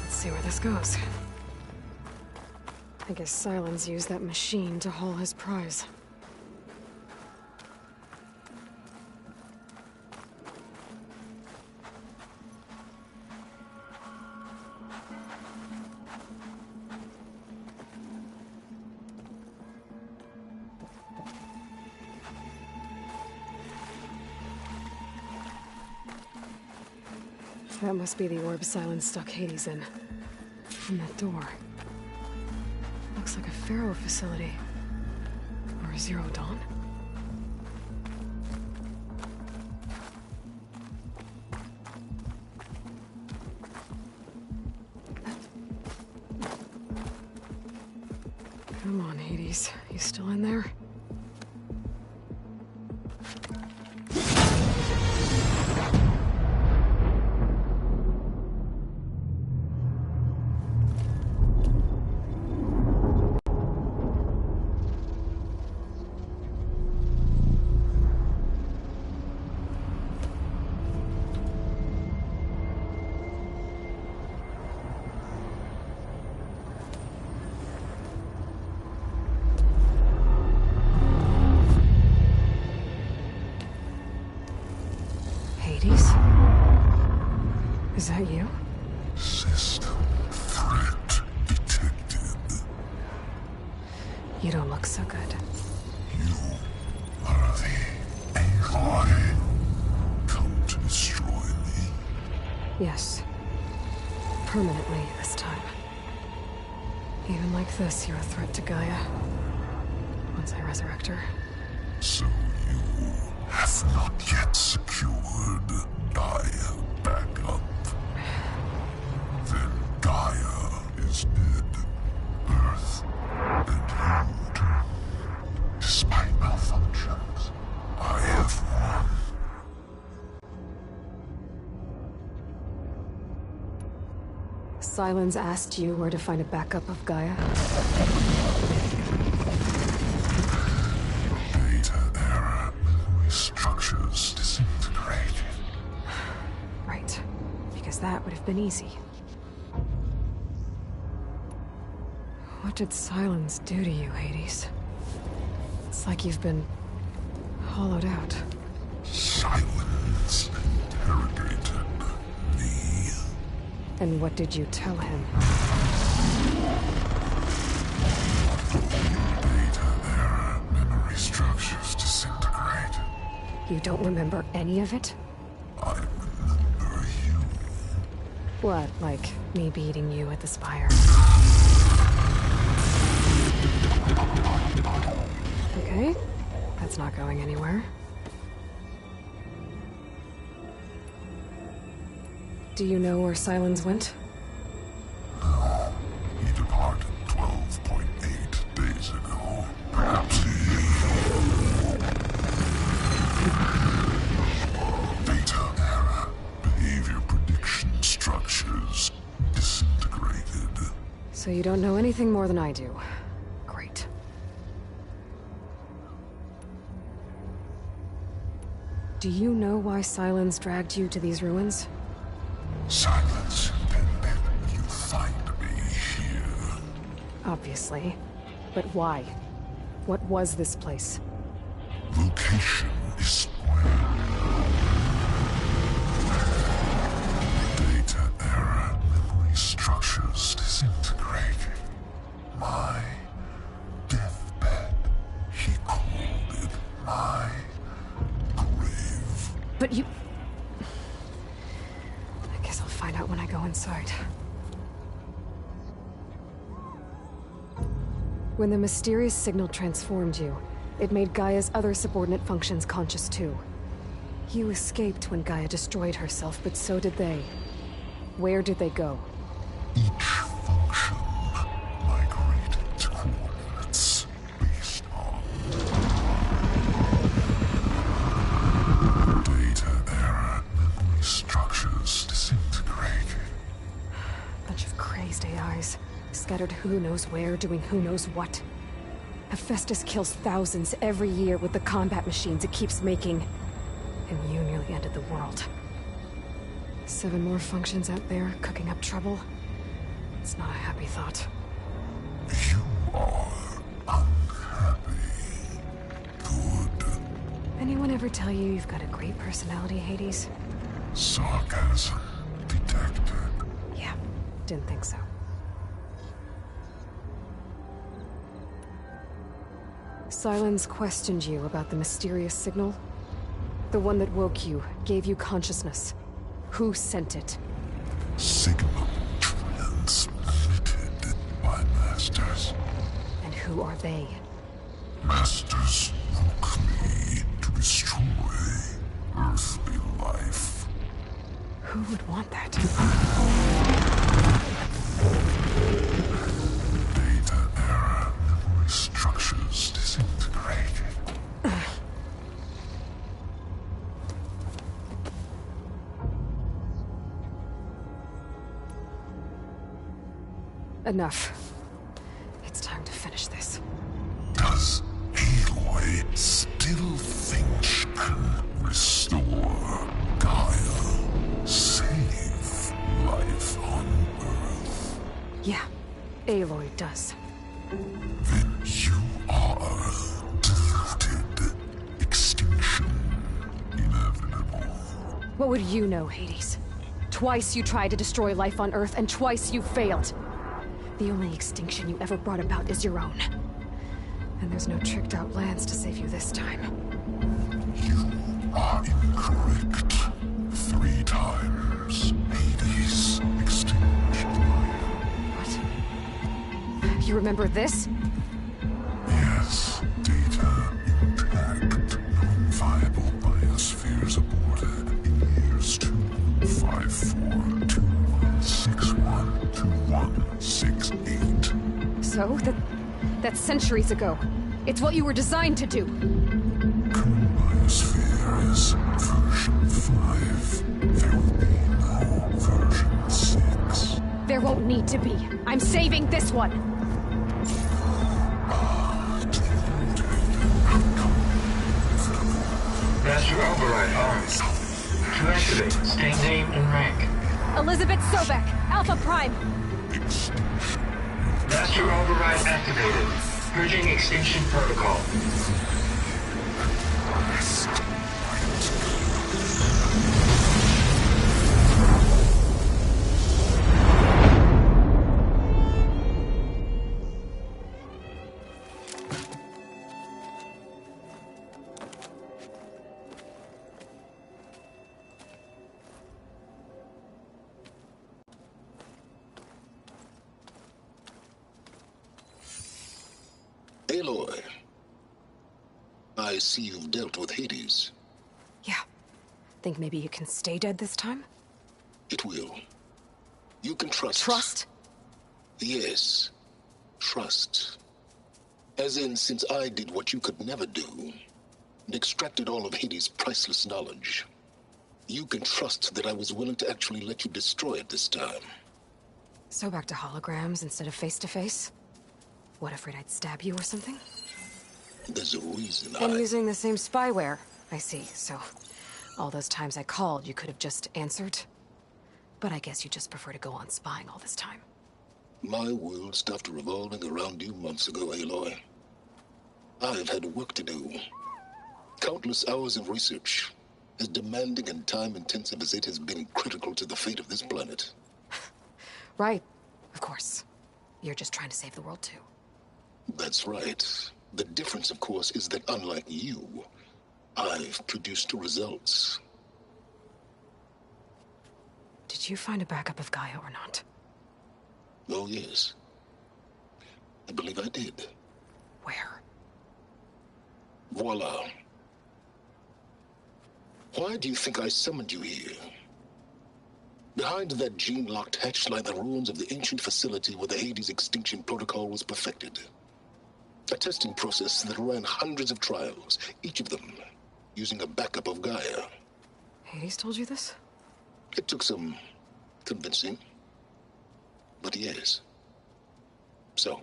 Let's see where this goes. I guess Silence used that machine to haul his prize. That must be the orb Silence stuck Hades in. And that door. Looks like a Pharaoh facility. Or a Zero Dawn? Come on, Hades. You still in there? Hades? Is that you? System threat detected. You don't look so good. You are the Aloy. Come to destroy me. Yes. Permanently this time. Even like this, you're a threat to Gaia. Once I resurrect her. So you have not yet secured Gaia back up. Then Gaia is dead. Earth and you too. Despite malfunctions, I have won. Sylens asked you where to find a backup of Gaia? Data error. Memory structures disintegrated. Right. Because that would have been easy. What did Sylens do to you, Hades? It's like you've been hollowed out. Sylens interrogated me. And what did you tell him? Data error. Memory structures disintegrate. You don't remember any of it? I remember you. What, like me beating you at the Spire? Okay, that's not going anywhere. Do you know where Sylens went? No. He departed 12.8 days ago. Perhaps Data error. Behavior prediction structures disintegrated. So you don't know anything more than I do. Great. Do you know why Sylens dragged you to these ruins? Sylens intended you find me here. Obviously. But why? What was this place? Location is square. Data error. Memory structures disintegrated. My deathbed. He called it my grave. But you... I guess I'll find out when I go inside. When the mysterious signal transformed you, it made Gaia's other subordinate functions conscious too. You escaped when Gaia destroyed herself, but so did they. Where did they go? Each function migrated to coordinates based on data error. Memory structures disintegrated. Bunch of crazed AIs, scattered who knows where, doing who knows what. Hephaestus kills thousands every year with the combat machines it keeps making. And you nearly ended the world. 7 more functions out there, cooking up trouble. It's not a happy thought. You are unhappy. Good. Anyone ever tell you you've got a great personality, Hades? Sarcasm detected. Yeah, didn't think so. Sylens questioned you about the mysterious signal? The one that woke you, gave you consciousness. Who sent it? Signal transmitted by masters. And who are they? Masters woke me to destroy earthly life. Who would want that? Data error. Memory structures disintegrated. Enough. It's time to finish this. Does Aloy still think she can restore Gaia? Save life on Earth? Yeah, Aloy does. Then you are deluded. Extinction inevitable. What would you know, Hades? Twice you tried to destroy life on Earth, and twice you failed. The only extinction you ever brought about is your own. And there's no tricked-out lands to save you this time. You are incorrect. 3 times. Hades extinguished life. What? You remember this? Yes. Data intact. Non-viable biospheres aborted in years 254, 2161, 2168. So? That's centuries ago. It's what you were designed to do. Current biosphere is version 5. There will be no version 6. There won't need to be. I'm saving this one. Master override armed. To activate, state name and rank. Elizabeth Sobek, Alpha Prime. Master override activated. Purging extinction protocol. Aloy, I see you've dealt with Hades. Yeah. Think maybe you can stay dead this time? It will. You can trust. Trust? Yes. Trust. As in, since I did what you could never do, and extracted all of Hades' priceless knowledge, you can trust that I was willing to actually let you destroy it this time. So back to holograms instead of face-to-face? What, afraid I'd stab you or something? There's a reason And using the same spyware. I see, so all those times I called, you could have just answered? But I guess you just prefer to go on spying all this time. My world stopped revolving around you months ago, Aloy. I've had work to do. Countless hours of research, as demanding and time-intensive as it has been critical to the fate of this planet. Right, of course. You're just trying to save the world too. That's right. The difference, of course, is that unlike you, I've produced results. Did you find a backup of Gaia or not? Oh, yes. I believe I did. Where? Voila. Why do you think I summoned you here? Behind that gene-locked hatch lie the ruins of the ancient facility where the Hades extinction protocol was perfected. A testing process that ran hundreds of trials, each of them using a backup of Gaia. Hades told you this? It took some convincing, but yes. So,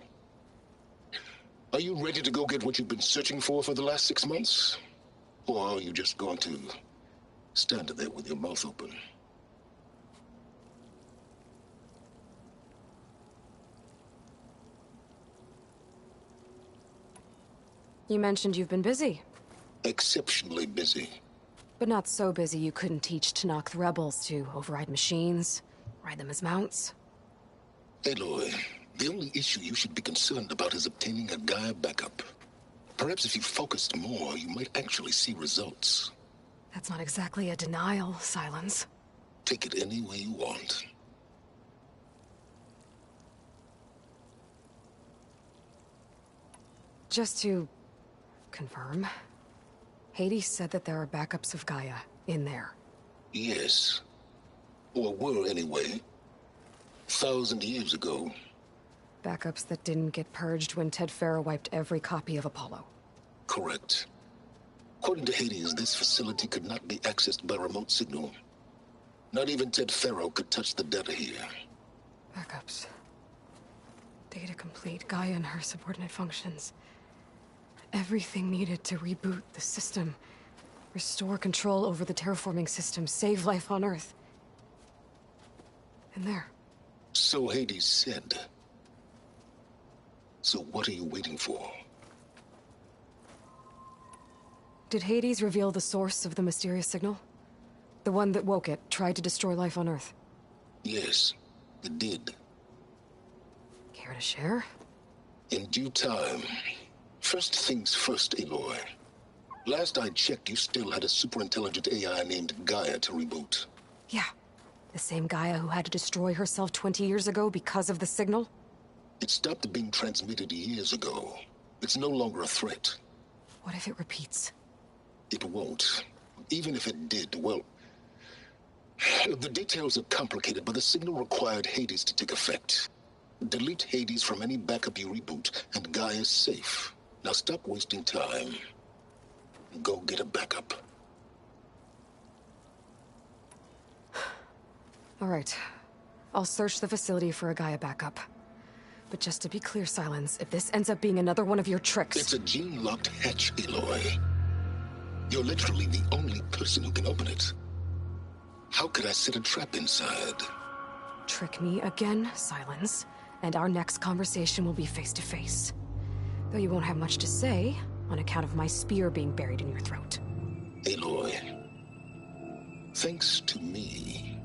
are you ready to go get what you've been searching for the last 6 months? Or are you just going to stand there with your mouth open? You mentioned you've been busy. Exceptionally busy. But not so busy you couldn't teach Tenakth the rebels to override machines, ride them as mounts. Aloy, the only issue you should be concerned about is obtaining a Gaia backup. Perhaps if you focused more, you might actually see results. That's not exactly a denial, Silence. Take it any way you want. Just to confirm, Hades said that there are backups of Gaia in there. Yes. Or were anyway. 1,000 years ago. Backups that didn't get purged when Ted Faro wiped every copy of Apollo. Correct. According to Hades, this facility could not be accessed by remote signal. Not even Ted Faro could touch the data here. Backups. Data complete, Gaia and her subordinate functions. Everything needed to reboot the system. Restore control over the terraforming system, save life on Earth. And there. So Hades said. So what are you waiting for? Did Hades reveal the source of the mysterious signal? The The one that woke it tried to destroy life on Earth. Yes, it did. Care to share? In due time. First things first, Aloy. Last I checked, you still had a super-intelligent AI named Gaia to reboot. Yeah. The same Gaia who had to destroy herself 20 years ago because of the signal? It stopped being transmitted years ago. It's no longer a threat. What if it repeats? It won't. Even if it did, well... The details are complicated, but the signal required Hades to take effect. Delete Hades from any backup you reboot, and Gaia's safe. Now stop wasting time. Go get a backup. All right. I'll search the facility for a Gaia backup. But just to be clear, Silence, if this ends up being another one of your tricks... It's a gene-locked hatch, Aloy. You're literally the only person who can open it. How could I set a trap inside? Trick me again, Silence, and our next conversation will be face-to-face. Though you won't have much to say, on account of my spear being buried in your throat. Aloy, thanks to me,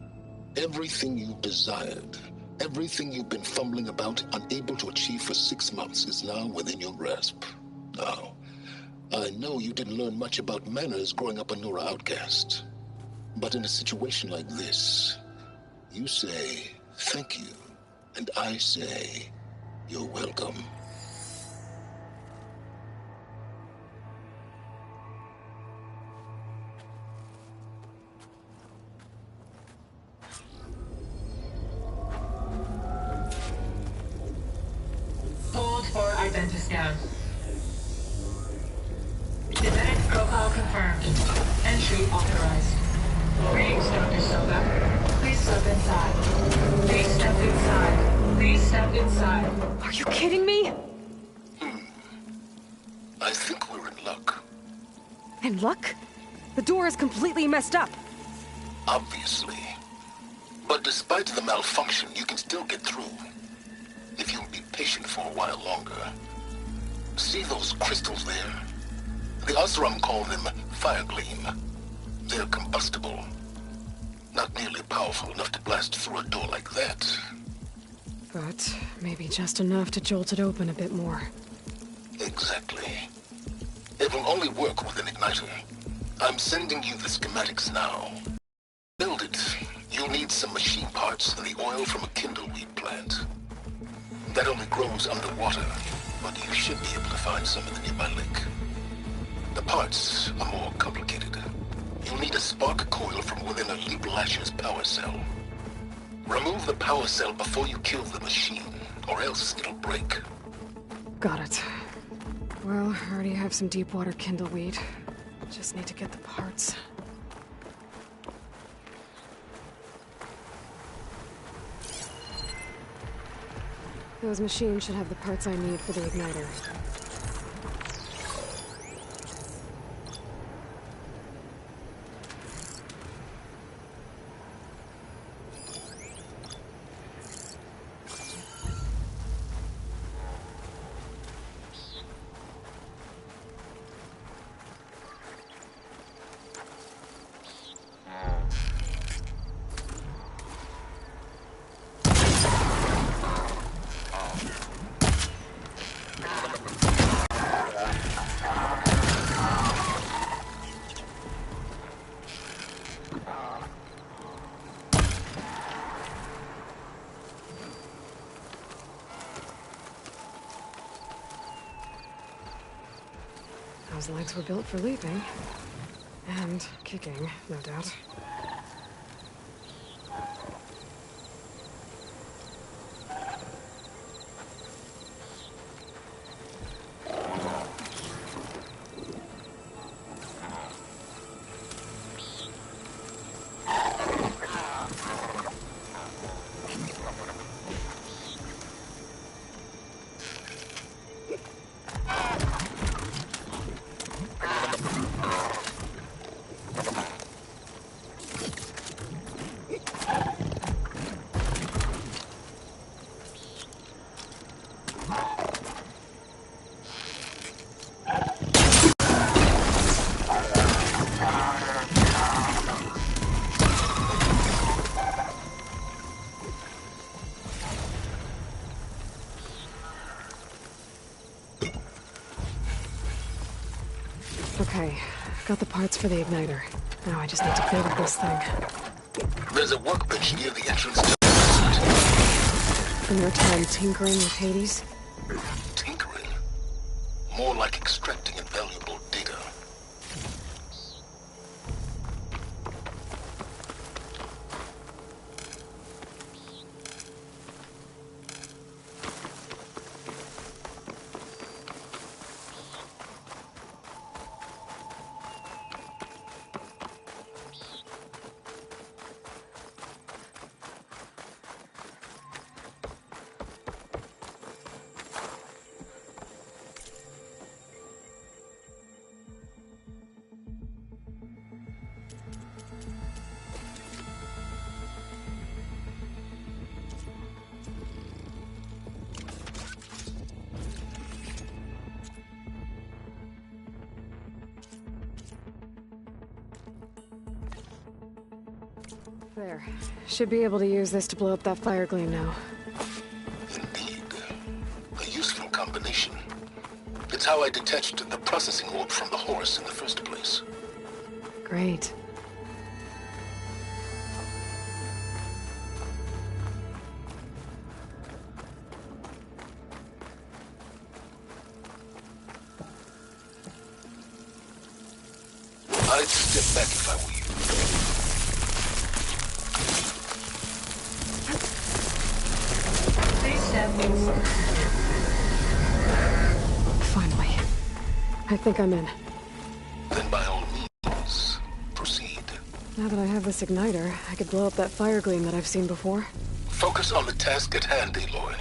everything you desired, everything you've been fumbling about, unable to achieve for 6 months, is now within your grasp. Now, I know you didn't learn much about manners growing up a Nora outcast. But in a situation like this, you say, thank you, and I say, you're welcome. Hold for identiscan. Genetic profile confirmed. Entry authorized. Greetings, Dr. Silva. Please step inside. Please step inside. Please step inside. Are you kidding me? I think we're in luck. In luck? The door is completely messed up. Obviously. But despite the malfunction, you can still get through. If you'll be patient for a while longer. See those crystals there? The Oseram call them Firegleam. They're combustible. Not nearly powerful enough to blast through a door like that. But maybe just enough to jolt it open a bit more. Exactly. It will only work with an igniter. I'm sending you the schematics now. Build it. You'll need some machine parts and the oil from a kindleweed plant. That only grows underwater, but you should be able to find some in the nearby lake. The parts are more complicated. You'll need a spark coil from within a Leap Lasher's power cell. Remove the power cell before you kill the machine, or else it'll break. Got it. Well, I already have some deep water kindleweed. Just need to get the parts. Those machines should have the parts I need for the igniter. Those legs were built for leaping. And kicking, no doubt. Okay, got the parts for the igniter. Now I just need to build this thing. There's a workbench near the entrance to the From your time tinkering with Hades? tinkering. More like extracting invaluable data. There. Should be able to use this to blow up that fire gleam now. Indeed. A useful combination. It's how I detached the processing orb from the horse in the first place. Great. I'd step back if I were you. Finally. I think I'm in. Then by all means, proceed. Now that I have this igniter, I could blow up that fire gleam that I've seen before. Focus on the task at hand, Aloy.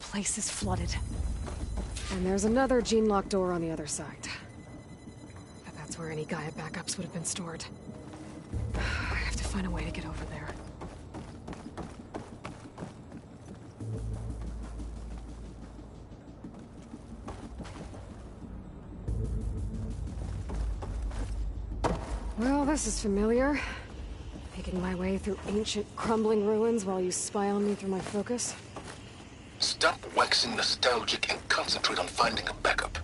Place is flooded. And there's another gene-locked door on the other side. But that's where any Gaia backups would have been stored. I have to find a way to get over there. Well, this is familiar. Making my way through ancient, crumbling ruins while you spy on me through my focus. Stop waxing nostalgic and concentrate on finding a backup.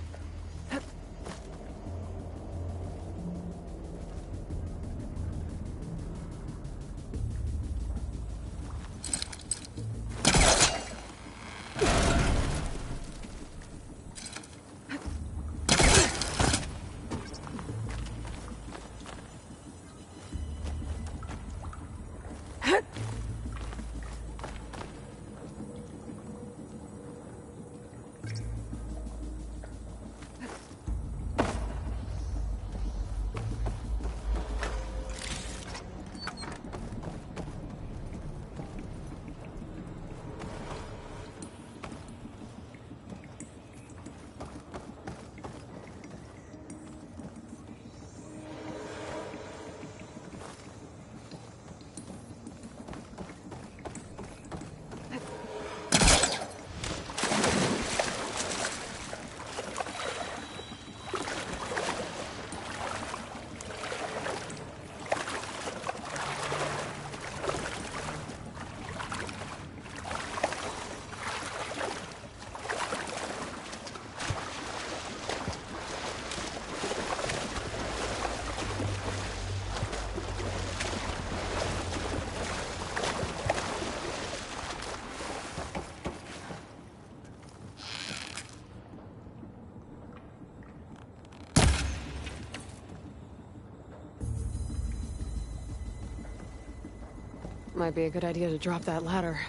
Might be a good idea to drop that ladder.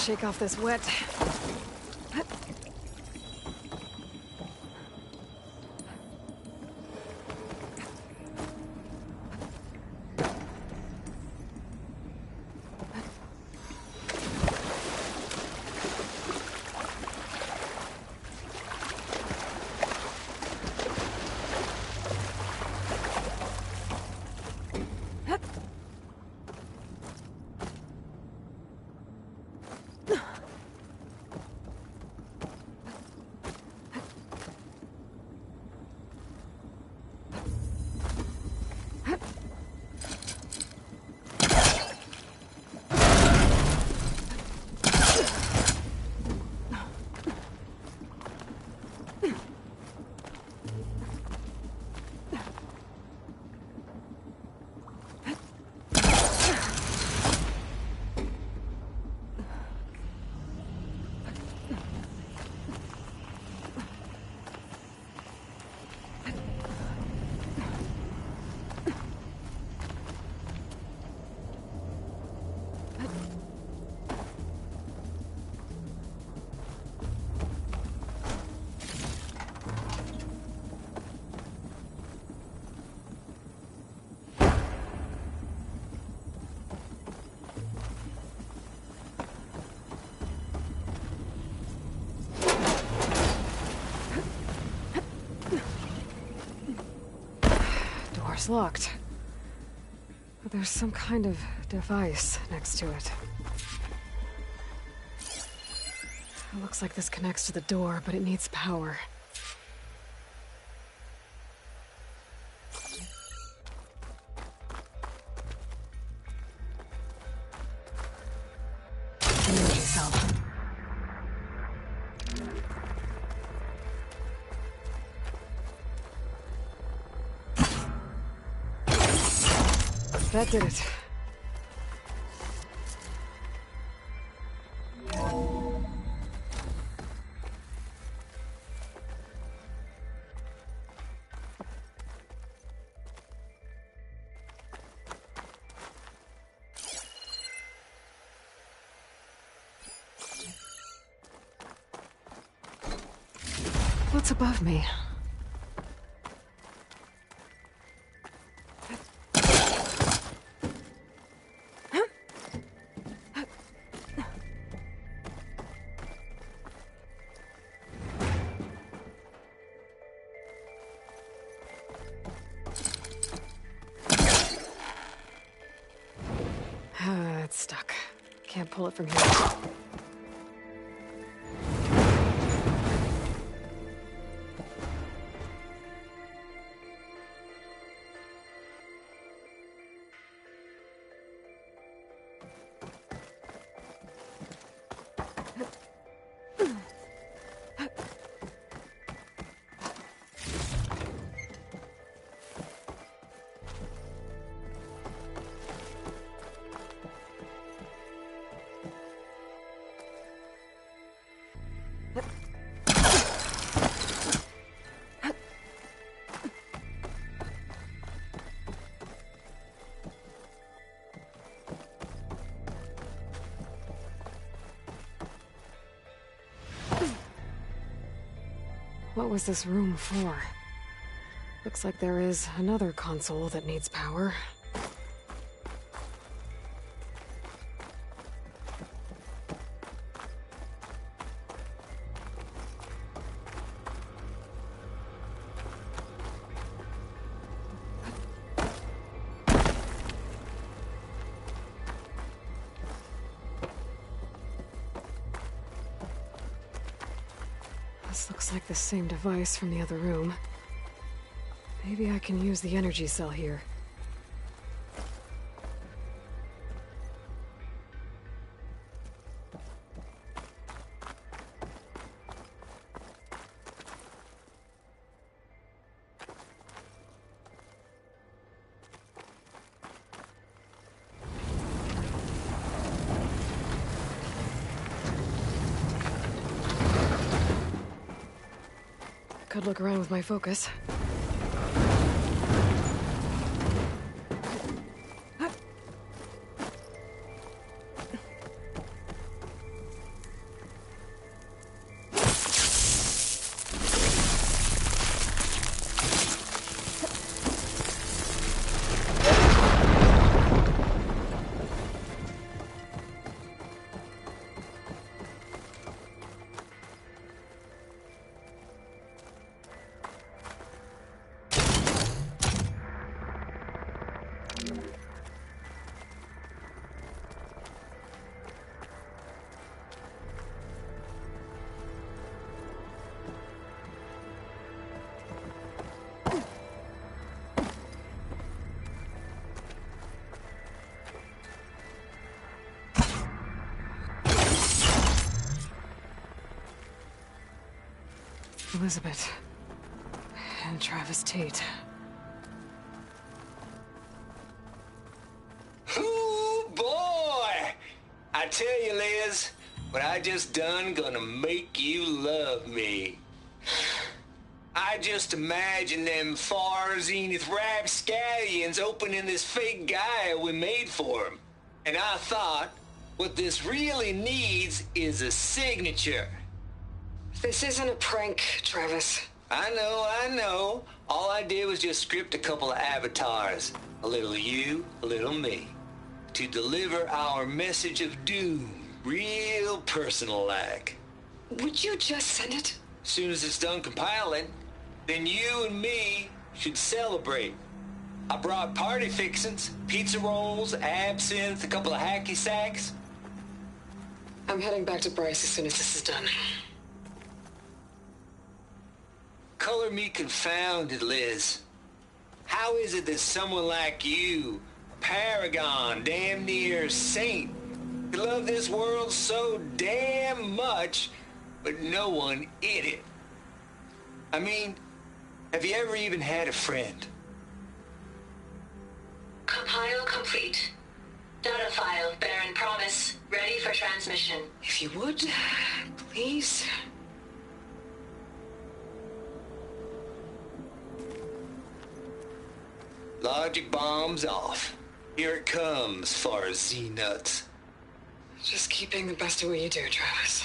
shake off this wet. Door's locked. But there's some kind of device next to it. It looks like this connects to the door, but it needs power. Energy cell. That did it. What's above me? It's stuck. Can't pull it from here. What was this room for? Looks like there is another console that needs power. This looks like the same device from the other room. Maybe I can use the energy cell here. Could look around with my focus. Elizabeth. And Travis Tate. Ooh, boy! I tell you, Liz, what I just done gonna make you love me. I just imagine them far zenith rapscallions opening this fake guy we made for him. And I thought, what this really needs is a signature. This isn't a prank, Travis. I know. All I did was just script a couple of avatars. A little you, a little me. To deliver our message of doom, real personal-like. Would you just send it? Soon as it's done compiling, then you and me should celebrate. I brought party fixings, pizza rolls, absinthe, a couple of hacky sacks. I'm heading back to Bryce as soon as this is done. Color me confounded, Liz. How is it that someone like you, a paragon, damn near saint, could love this world so damn much, but no one in it? I mean, have you ever even had a friend? Compile complete. Data file, Baron Promise, ready for transmission. If you would, please. Logic bomb's off. Here it comes, far Z-nuts. Just keeping the best of what you do, Travis.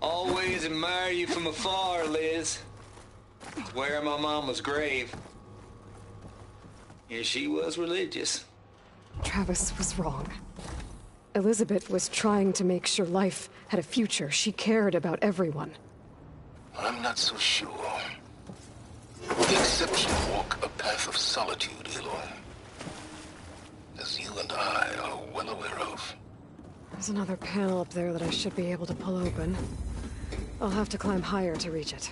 Always admire you from afar, Liz. Swear my mama's grave. Yeah, she was religious. Travis was wrong. Elizabeth was trying to make sure life had a future. She cared about everyone. I'm not so sure. The exception walk a path of solitude, Aloy. As you and I are well aware of. There's another panel up there that I should be able to pull open. I'll have to climb higher to reach it.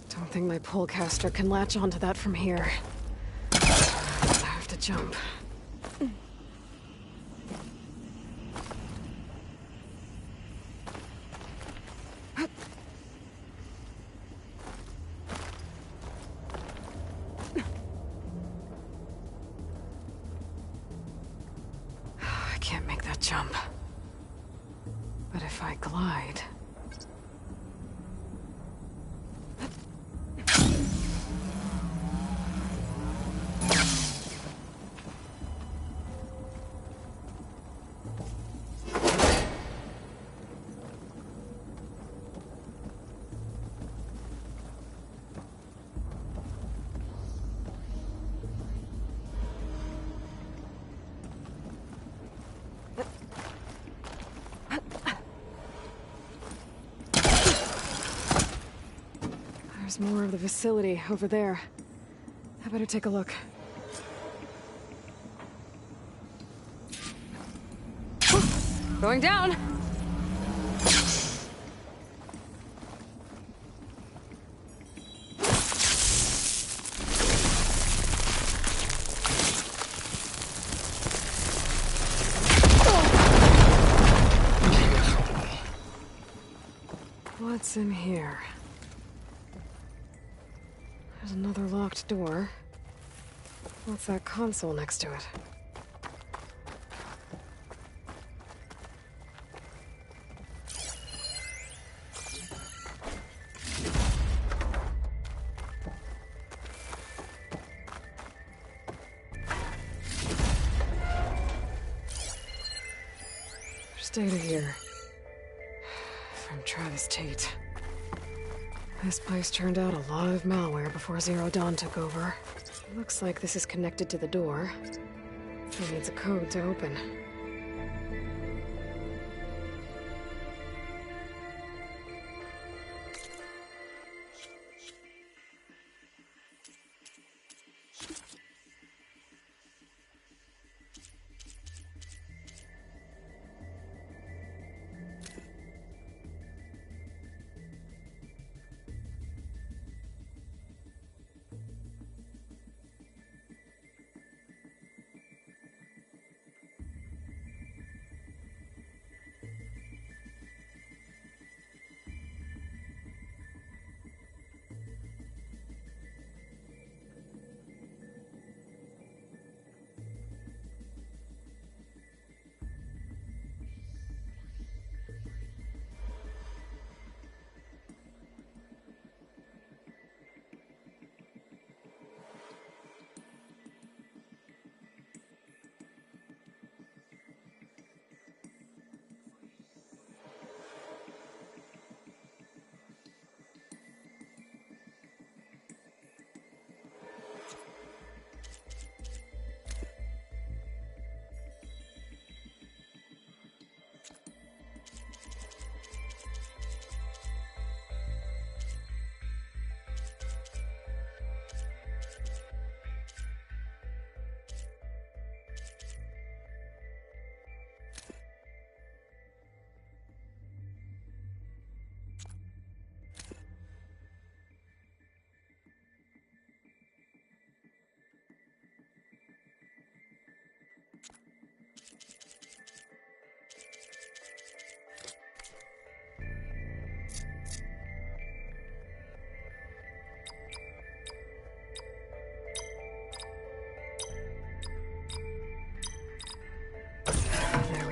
Don't think my polecaster can latch onto that from here. I have to jump. I can't make that jump. But if I glide... There's more of the facility over there. I better take a look. Going down! What's in here? There's another locked door. What's that console next to it? There's data here. From Travis Tate. This place turned out a lot of malware before Zero Dawn took over. Looks like this is connected to the door. It needs a code to open.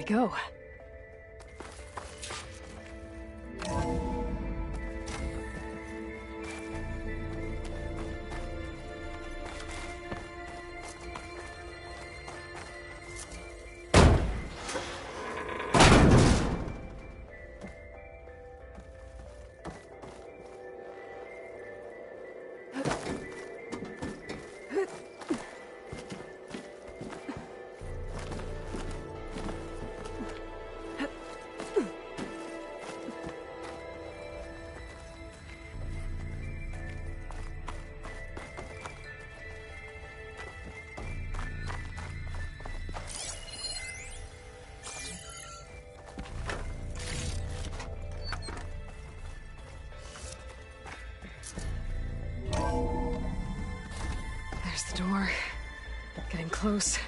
we go. There's the door. Getting close.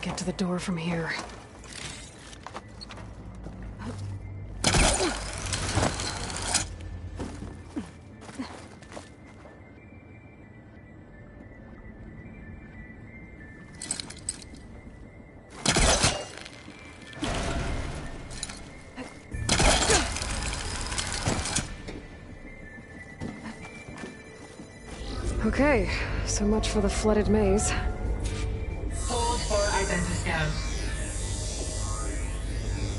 Get to the door from here. Okay, so much for the flooded maze. Hold for identiscan.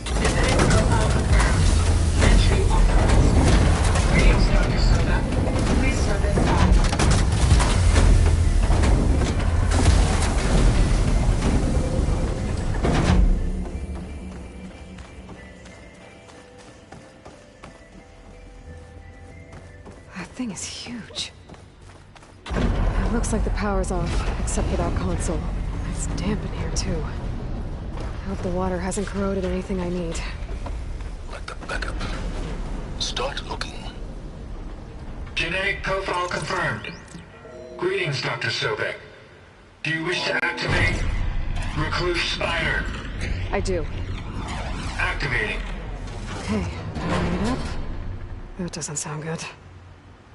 Identity profile confirmed. Entry authorized. Greetings, Dr. Soda. Please step inside. That thing is huge. It looks like the power's off, except for that console. It's damp in here, too. I hope the water hasn't corroded anything I need. Let the backup. Start looking. Genetic profile confirmed. Greetings, Dr. Sobek. Do you wish to activate Recluse Spider? I do. Activate. activating. Okay, powering it up. That doesn't sound good.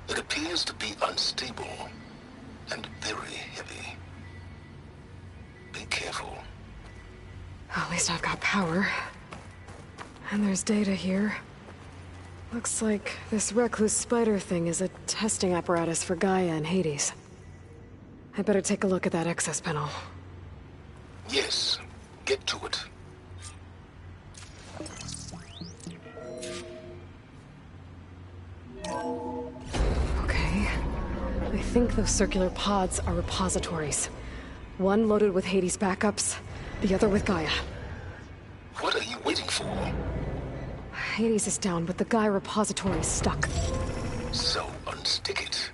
It appears to be unstable and very heavy. Be careful. At least I've got power. And there's data here. Looks like this recluse spider thing is a testing apparatus for Gaia and Hades. I better take a look at that access panel. Yes, get to it. Okay. I think those circular pods are repositories. One loaded with Hades backups, the other with Gaia. What are you waiting for? Hades is down, but the Gaia repository is stuck. So unstick it.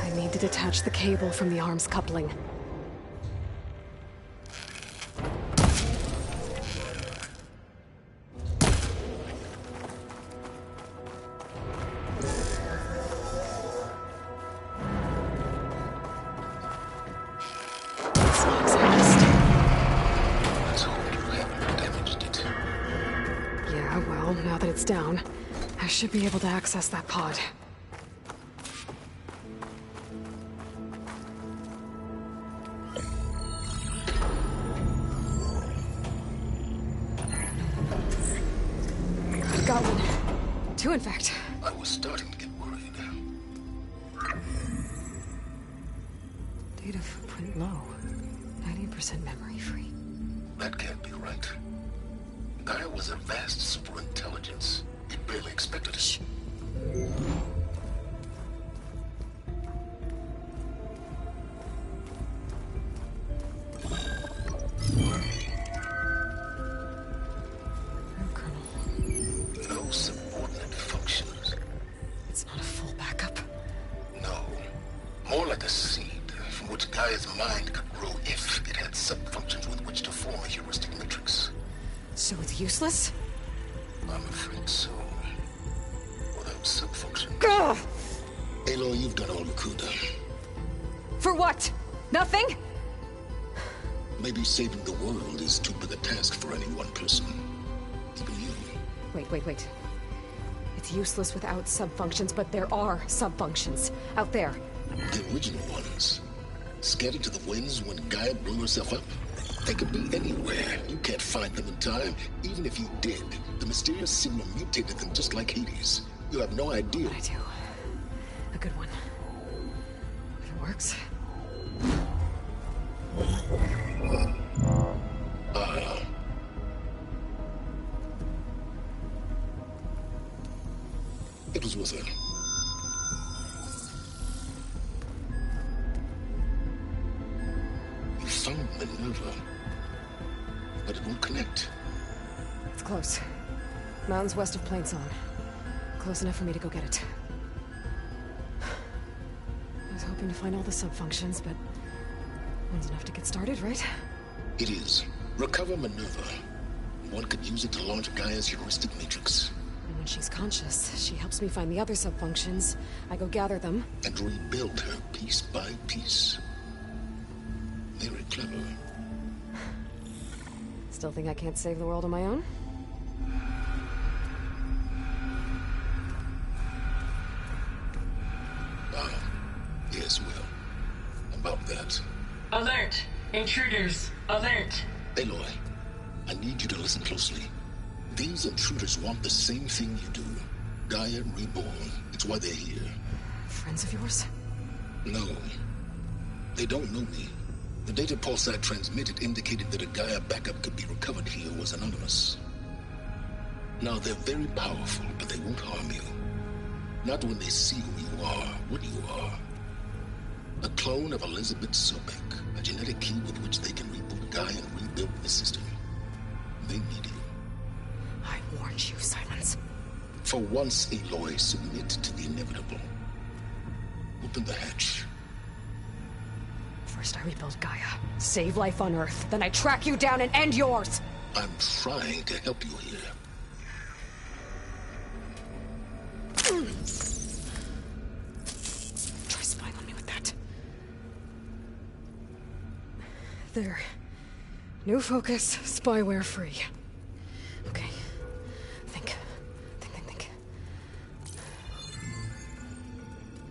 I need to detach the cable from the arms coupling. Now that it's down, I should be able to access that pod. Got one. Two, in fact. I was starting to get worried. Data footprint low. 90% memory free. That can't be right. Gaia was a vast superintelligence. It barely expected it. Shh. No subordinate functions. It's not a full backup. No. More like a seed from which Gaia's mind could grow if it had sub-functions with which to form a heuristic matrix. So it's useless? I'm afraid so. Without sub-functions. Ugh! Aloy, you've done all you could. For what? Nothing? Maybe saving the world is too big a task for any one person. Even you. Wait. It's useless without sub-functions, but there are sub-functions out there. The original ones. Scattered to the winds when Gaia blew herself up. They could be anywhere. You can't find them in time. Even if you did, the mysterious signal mutated them just like Hades. You have no idea. I do. A good one. If it works. It was with her. You found Minerva, but it won't connect. It's close. Mountains west of Plainson. Close enough for me to go get it. I was hoping to find all the sub-functions, but one's enough to get started, right? It is. Recover Minerva. One could use it to launch Gaia's heuristic matrix. And when she's conscious, she helps me find the other sub-functions. I go gather them. And rebuild her piece by piece. Very clever. Still think I can't save the world on my own? Yes, well. About that. Alert! Intruders! Alert! Aloy, I need you to listen closely. These intruders want the same thing you do. Gaia reborn. It's why they're here. Friends of yours? No. They don't know me. The data pulse I transmitted indicated that a Gaia backup could be recovered here was anonymous. Now, they're very powerful, but they won't harm you. Not when they see who you are, what you are. A clone of Elizabeth Sobek, a genetic key with which they can reboot Gaia and rebuild the system. They need you. I warned you, Silence. For once, Aloy, submit to the inevitable. Open the hatch. First I rebuild Gaia, save life on Earth, then I track you down and end yours! I'm trying to help you here. There. New focus, spyware free. Okay. Think.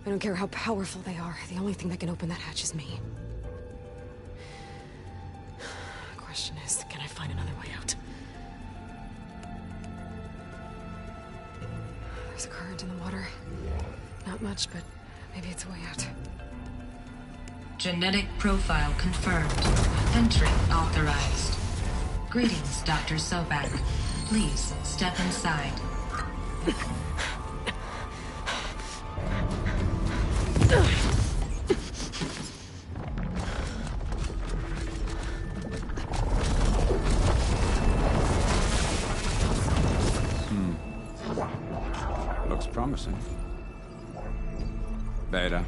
I don't care how powerful they are. The only thing that can open that hatch is me. Question is, can I find another way out? There's a current in the water. Not much, but maybe it's a way out. Genetic profile confirmed. Entry authorized. Greetings, Dr. Sobek. Please step inside. Looks promising. Beta.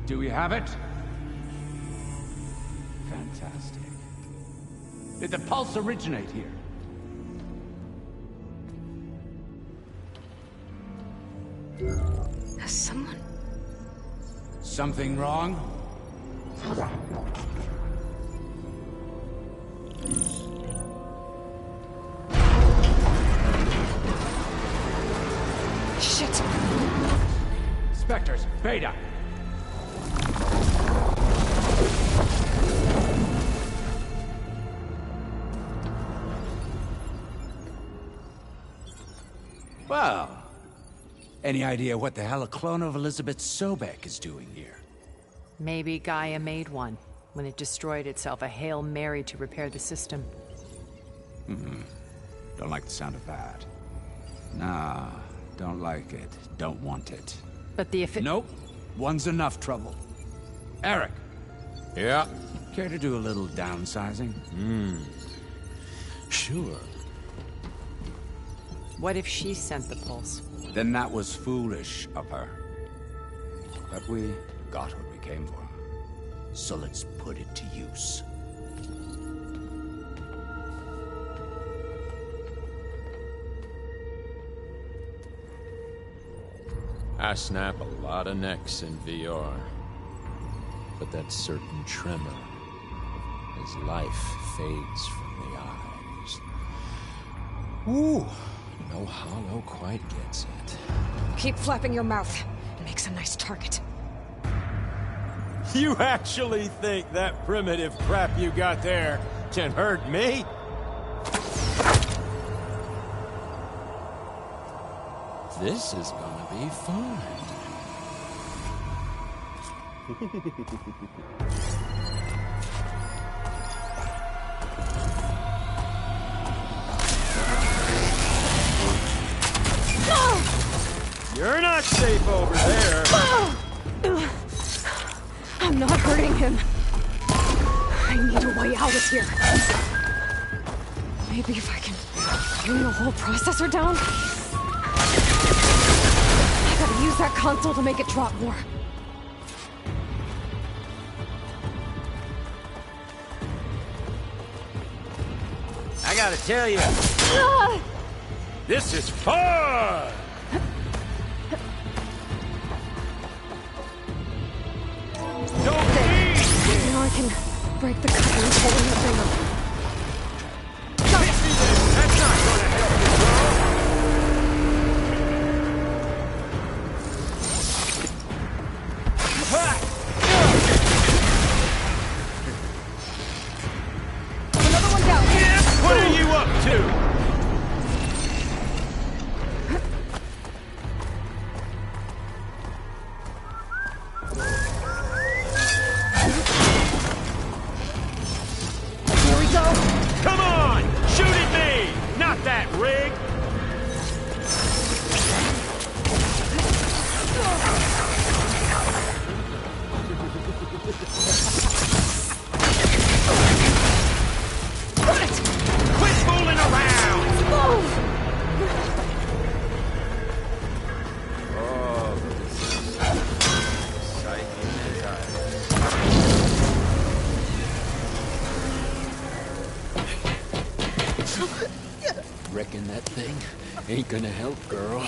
Do we have it? Fantastic. Did the pulse originate here? Has someone... Something wrong? Shit! Spectres, Beta! Well, any idea what the hell a clone of Elizabeth Sobek is doing here? Maybe Gaia made one. When it destroyed itself, a Hail Mary to repair the system. Don't like the sound of that. Nah, don't like it. Don't want it. But the Nope. One's enough trouble. Eric. Yeah? Care to do a little downsizing? Sure. What if she sent the pulse? Then that was foolish of her. But we got what we came for. So let's put it to use. I snap a lot of necks in VR. But that certain tremor as life fades from the eyes. Ooh, no hollow quite gets it. Keep flapping your mouth. It makes a nice target. You actually think that primitive crap you got there can hurt me? This is gonna be fun. You're not safe over there. I'm not hurting him. I need a way out of here. Maybe if I can bring the whole processor down? I gotta use that console to make it drop more. I gotta tell you, this is fun! Now I can break the coupling holding the thing up. That's not gonna help you, Another one down. What are you up to? Here we go. Come on! Shoot at me! Not that rig! Reckon that thing ain't gonna help, girl.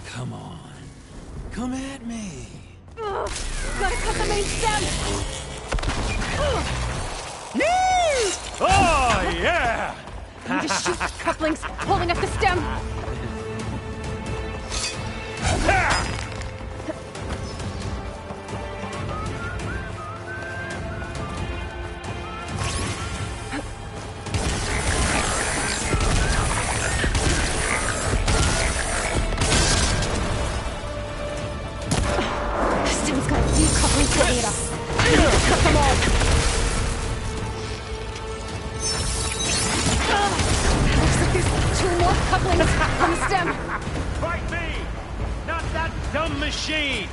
Come on. Come at me. Gotta cut the main stem! Oh, yeah! Need to shoot the couplings, holding up the stem! Stem's got a few couplings for Ada. I need to cut them all! Looks like there's 2 more couplings on the stem. Fight me! Not that dumb machine!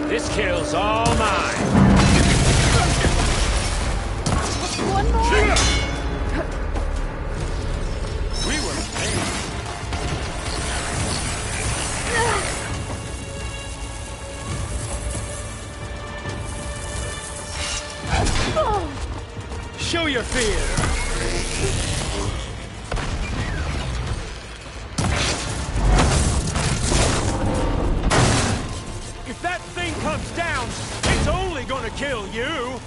This kill's all mine! Just one more! We were paying. Show your fear! If that thing comes down, it's only gonna kill you!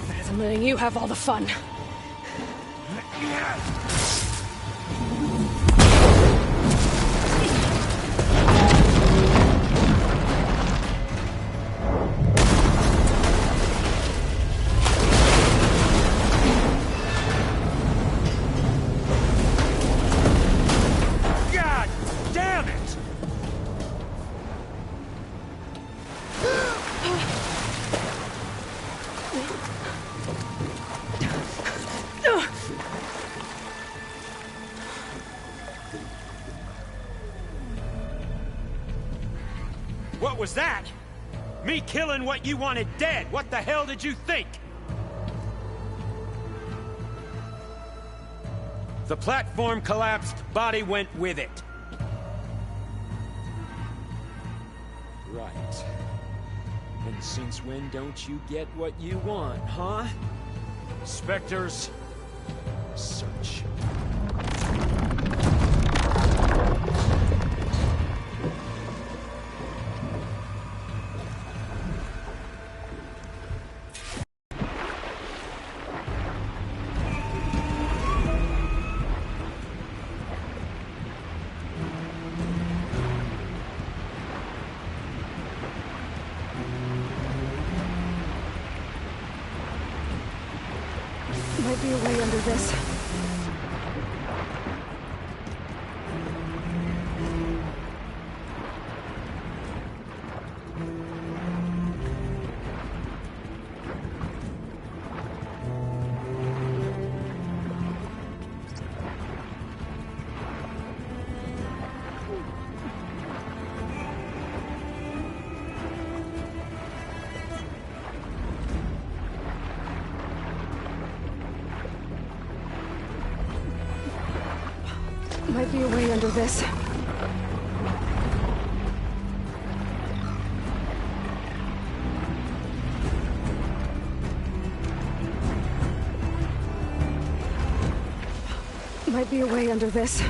Better than letting you have all the fun. God damn it! What was that? Me killing what you wanted dead. What the hell did you think? The platform collapsed, body went with it. Right. And since when don't you get what you want, huh? Spectres, Search. Might be a way under this. Might be a way under this. Might be a way under this.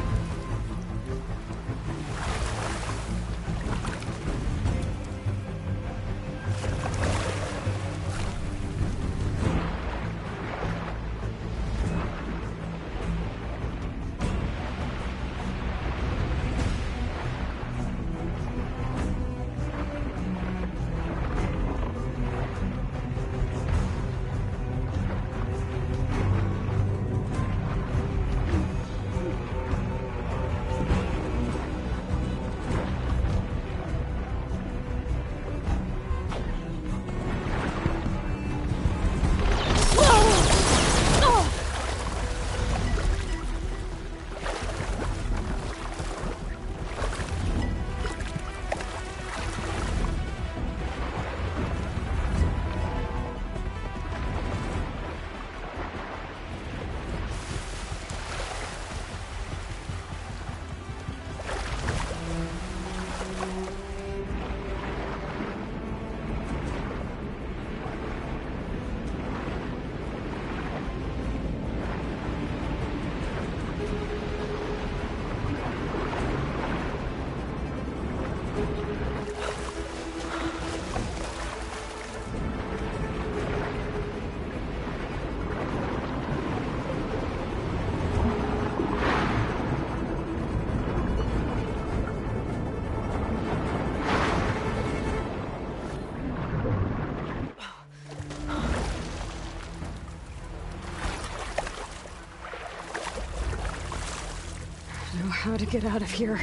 how to get out of here.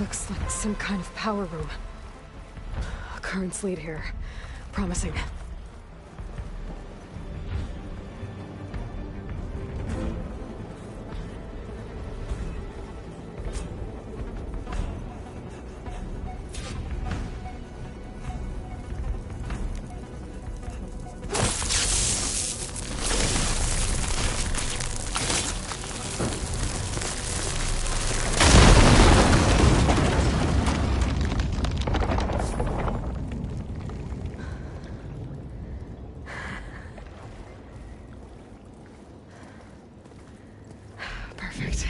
Looks like some kind of power room. A currents lead here. Promising. Perfect.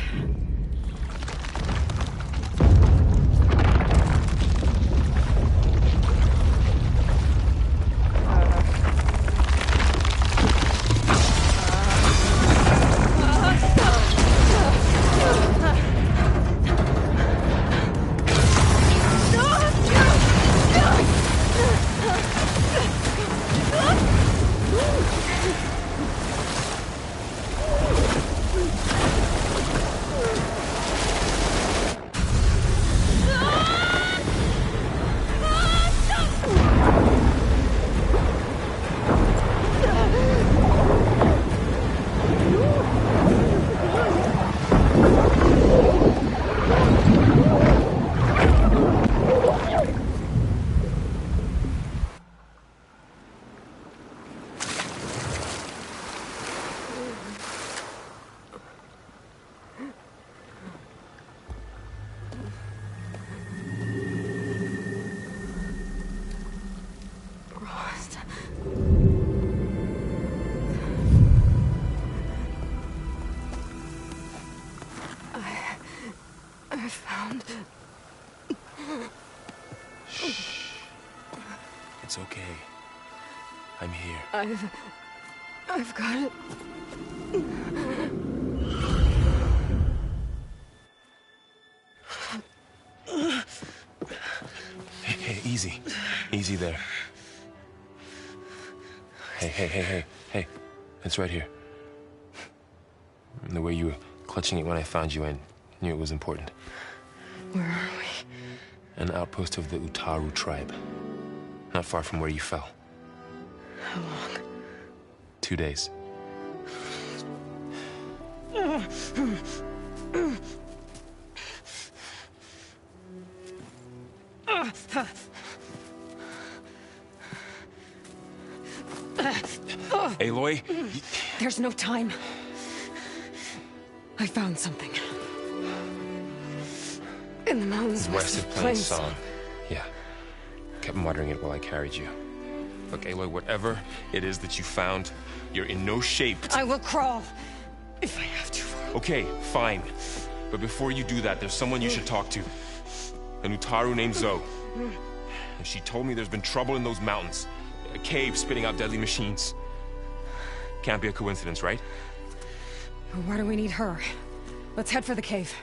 I found... Shh. It's okay. I'm here. I've got it. Hey, easy. Easy there. Hey. It's right here. The way you were clutching it when I found you, I knew it was important. Where are we? An outpost of the Utaru tribe. Not far from where you fell. How long? 2 days. Aloy? There's no time. I found something. In the mountains West of Plains Song. Yeah. Kept muttering it while I carried you. Look, Aloy, whatever it is that you found, you're in no shape to... I will crawl, if I have to. Okay, fine. But before you do that, there's someone you should talk to. An Utaru named Zoe. And she told me there's been trouble in those mountains. A cave spitting out deadly machines. Can't be a coincidence, right? Why do we need her? Let's head for the cave.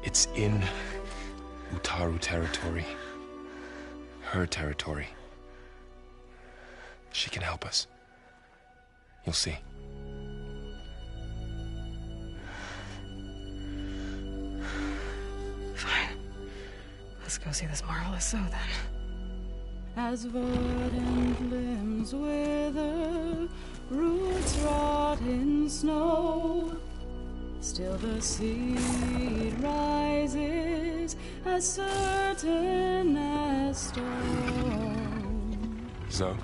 It's in Utaru territory. Her territory. She can help us. You'll see. Fine. Let's go see this marvelous Zoe then. As verdant limbs wither, roots rot in snow, still the seed rises as certain as stone. Zoe?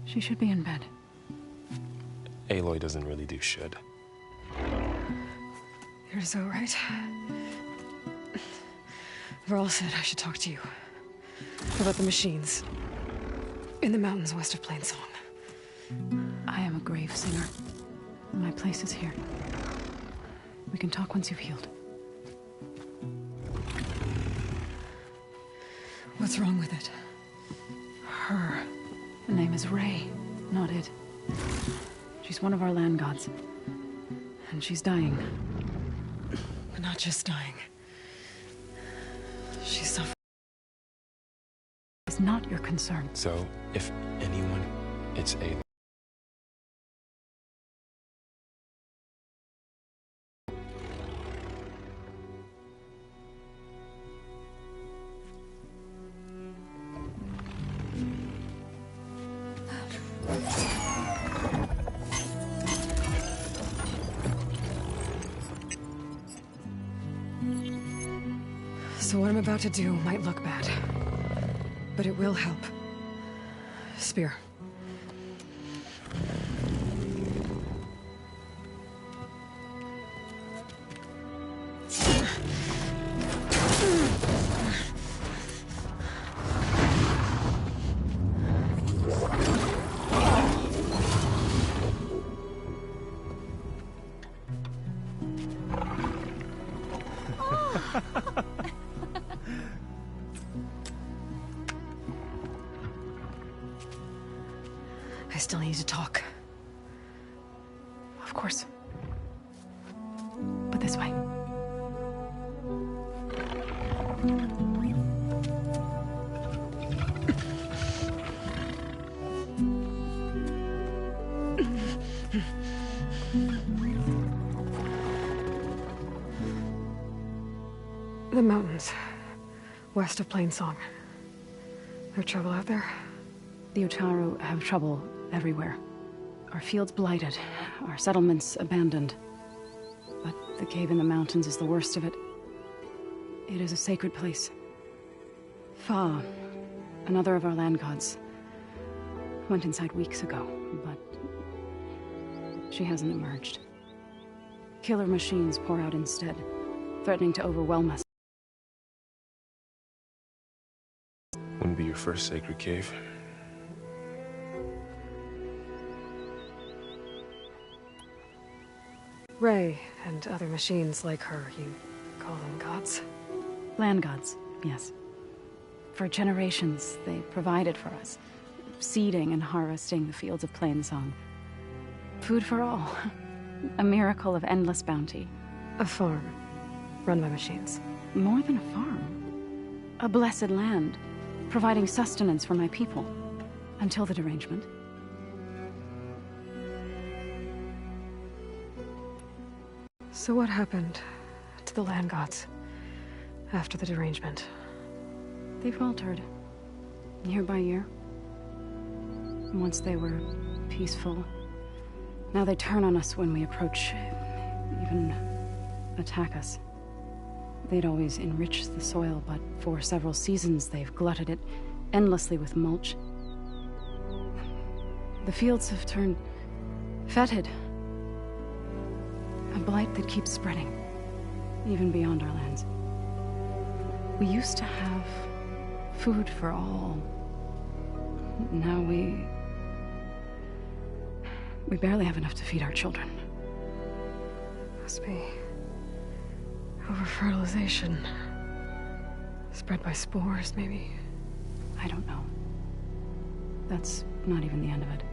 She should be in bed. Aloy doesn't really do should. You're so right. Varl said I should talk to you about the machines in the mountains west of Plainsong. I am a grave singer. My place is here. We can talk once you've healed. What's wrong with it? Her. The name is Ray, not it. She's one of our land gods. And she's dying. But not just dying. She's suffering. It's not your concern. So, if anyone, it's Aloy. So what I'm about to do might look bad, but it will help. Spear. I still need to talk. Of course. But this way. The mountains, west of Plainsong. There trouble out there? The Utaru have trouble everywhere. Our fields blighted, our settlements abandoned. But the cave in the mountains is the worst of it. It is a sacred place. Fa, another of our land gods, went inside weeks ago, but she hasn't emerged. Killer machines pour out instead, threatening to overwhelm us. Wouldn't be your first sacred cave. Ray and other machines like her, you call them gods? Land gods, yes. For generations, they provided for us, seeding and harvesting the fields of Plainsong. Food for all. A miracle of endless bounty. A farm, run by machines. More than a farm. A blessed land, providing sustenance for my people. Until the derangement. So what happened to the land gods after the derangement? They faltered, year by year. Once they were peaceful. Now they turn on us when we approach, even attack us. They'd always enriched the soil, but for several seasons they've glutted it endlessly with mulch. The fields have turned fetid. A blight that keeps spreading, even beyond our lands. We used to have food for all. Now we barely have enough to feed our children. Must be over-fertilization. Spread by spores, maybe. I don't know. That's not even the end of it.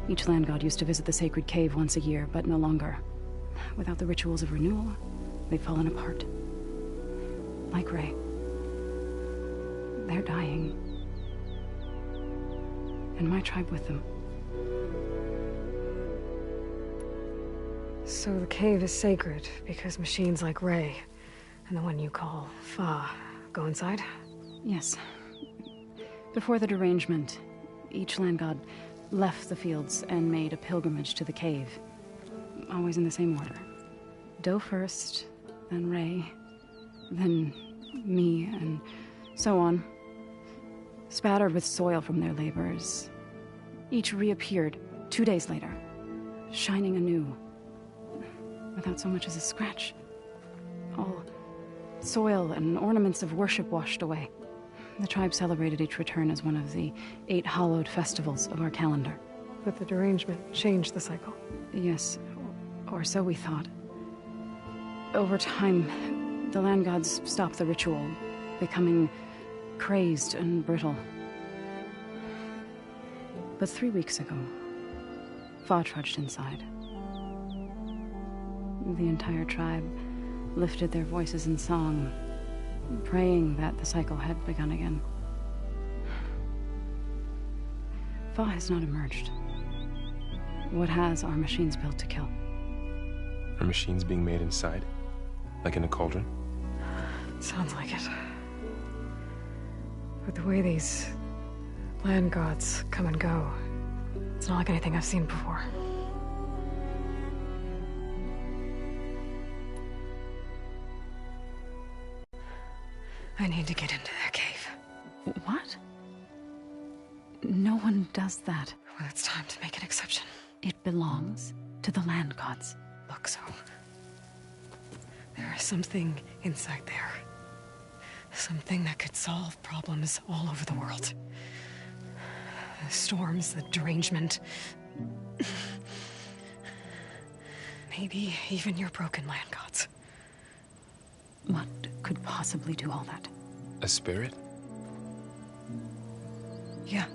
Each land god used to visit the sacred cave once a year, but no longer. Without the rituals of renewal, they've fallen apart. Like Ray. They're dying. And my tribe with them. So the cave is sacred because machines like Ray and the one you call Fa go inside? Yes. Before the derangement, each land god left the fields and made a pilgrimage to the cave. Always in the same order. Do first, then Ray, then me, and so on. Spattered with soil from their labors. Each reappeared 2 days later, shining anew. Without so much as a scratch. All soil and ornaments of worship washed away. The tribe celebrated each return as one of the 8 hallowed festivals of our calendar. But the derangement changed the cycle. Yes, or so we thought. Over time, the land gods stopped the ritual, becoming crazed and brittle. But 3 weeks ago, Fa trudged inside. The entire tribe lifted their voices in song, praying that the cycle had begun again. Fa has not emerged. What has are machines built to kill. Are machines being made inside? Like in a cauldron? Sounds like it. But the way these land gods come and go, it's not like anything I've seen before. I need to get into that cave. What? No one does that. Well, it's time to make an exception. It belongs to the land gods. Look, so there is something inside there. Something that could solve problems all over the world. The storms, the derangement. Maybe even your broken land gods. What could possibly do all that? A spirit? Yeah.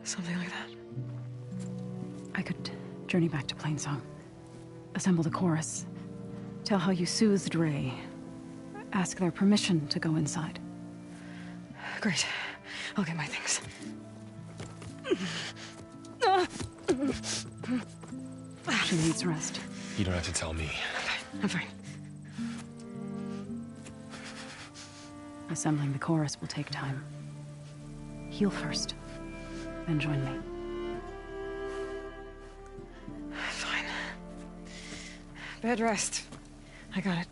Something like that. I could journey back to Plainsong. Assemble the chorus. Tell how you soothed Ray. Ask their permission to go inside. Great. I'll get my things. She needs rest. You don't have to tell me. I'm fine. Assembling the chorus will take time. Heal first, then join me. Fine. Bed rest. I got it.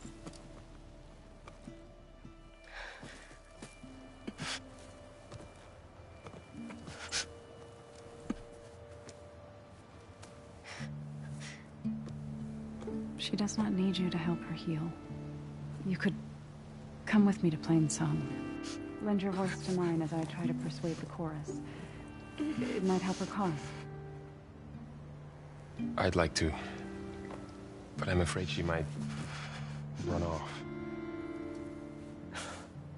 She does not need you to help her heal. You could come with me to Plainsong. Lend your voice to mine as I try to persuade the chorus. It might help her cause. I'd like to. But I'm afraid she might run off.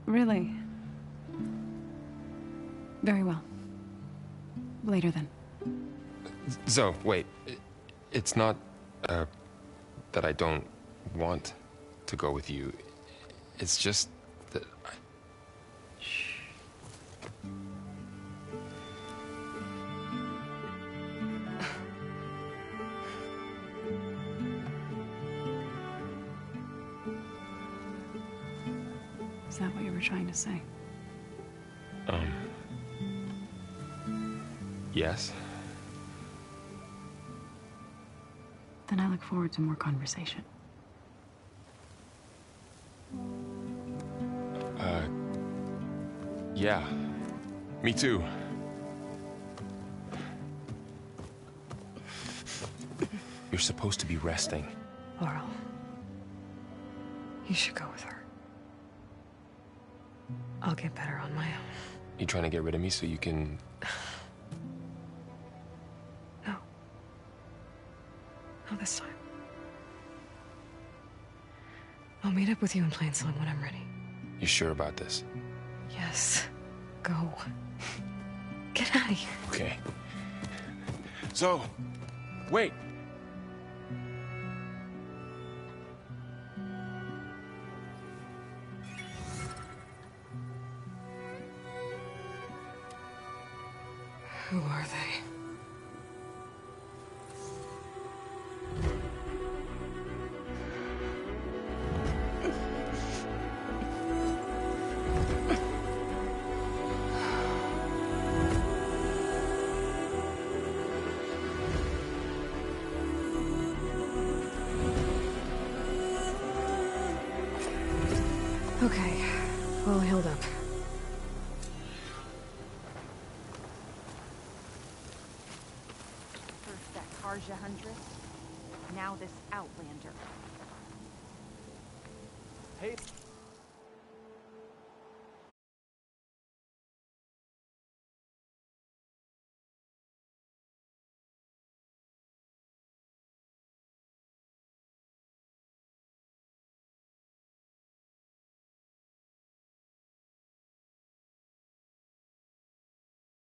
Really? Very well. Later then. Zoe, wait. It's not, that I don't want to go with you. It's just that I... Shh. Is that what you were trying to say? Yes? Then I look forward to more conversation. Yeah. Me too. You're supposed to be resting. Laurel, you should go with her. I'll get better on my own. You trying to get rid of me so you can... No. Not this time. I'll meet up with you in Plainsong when I'm ready. You sure about this? Yes. Go. Get out of here. Okay. Zoe, wait. Who are they? Okay, all healed up. First that Karja Huntress, now this Outlander. Hey,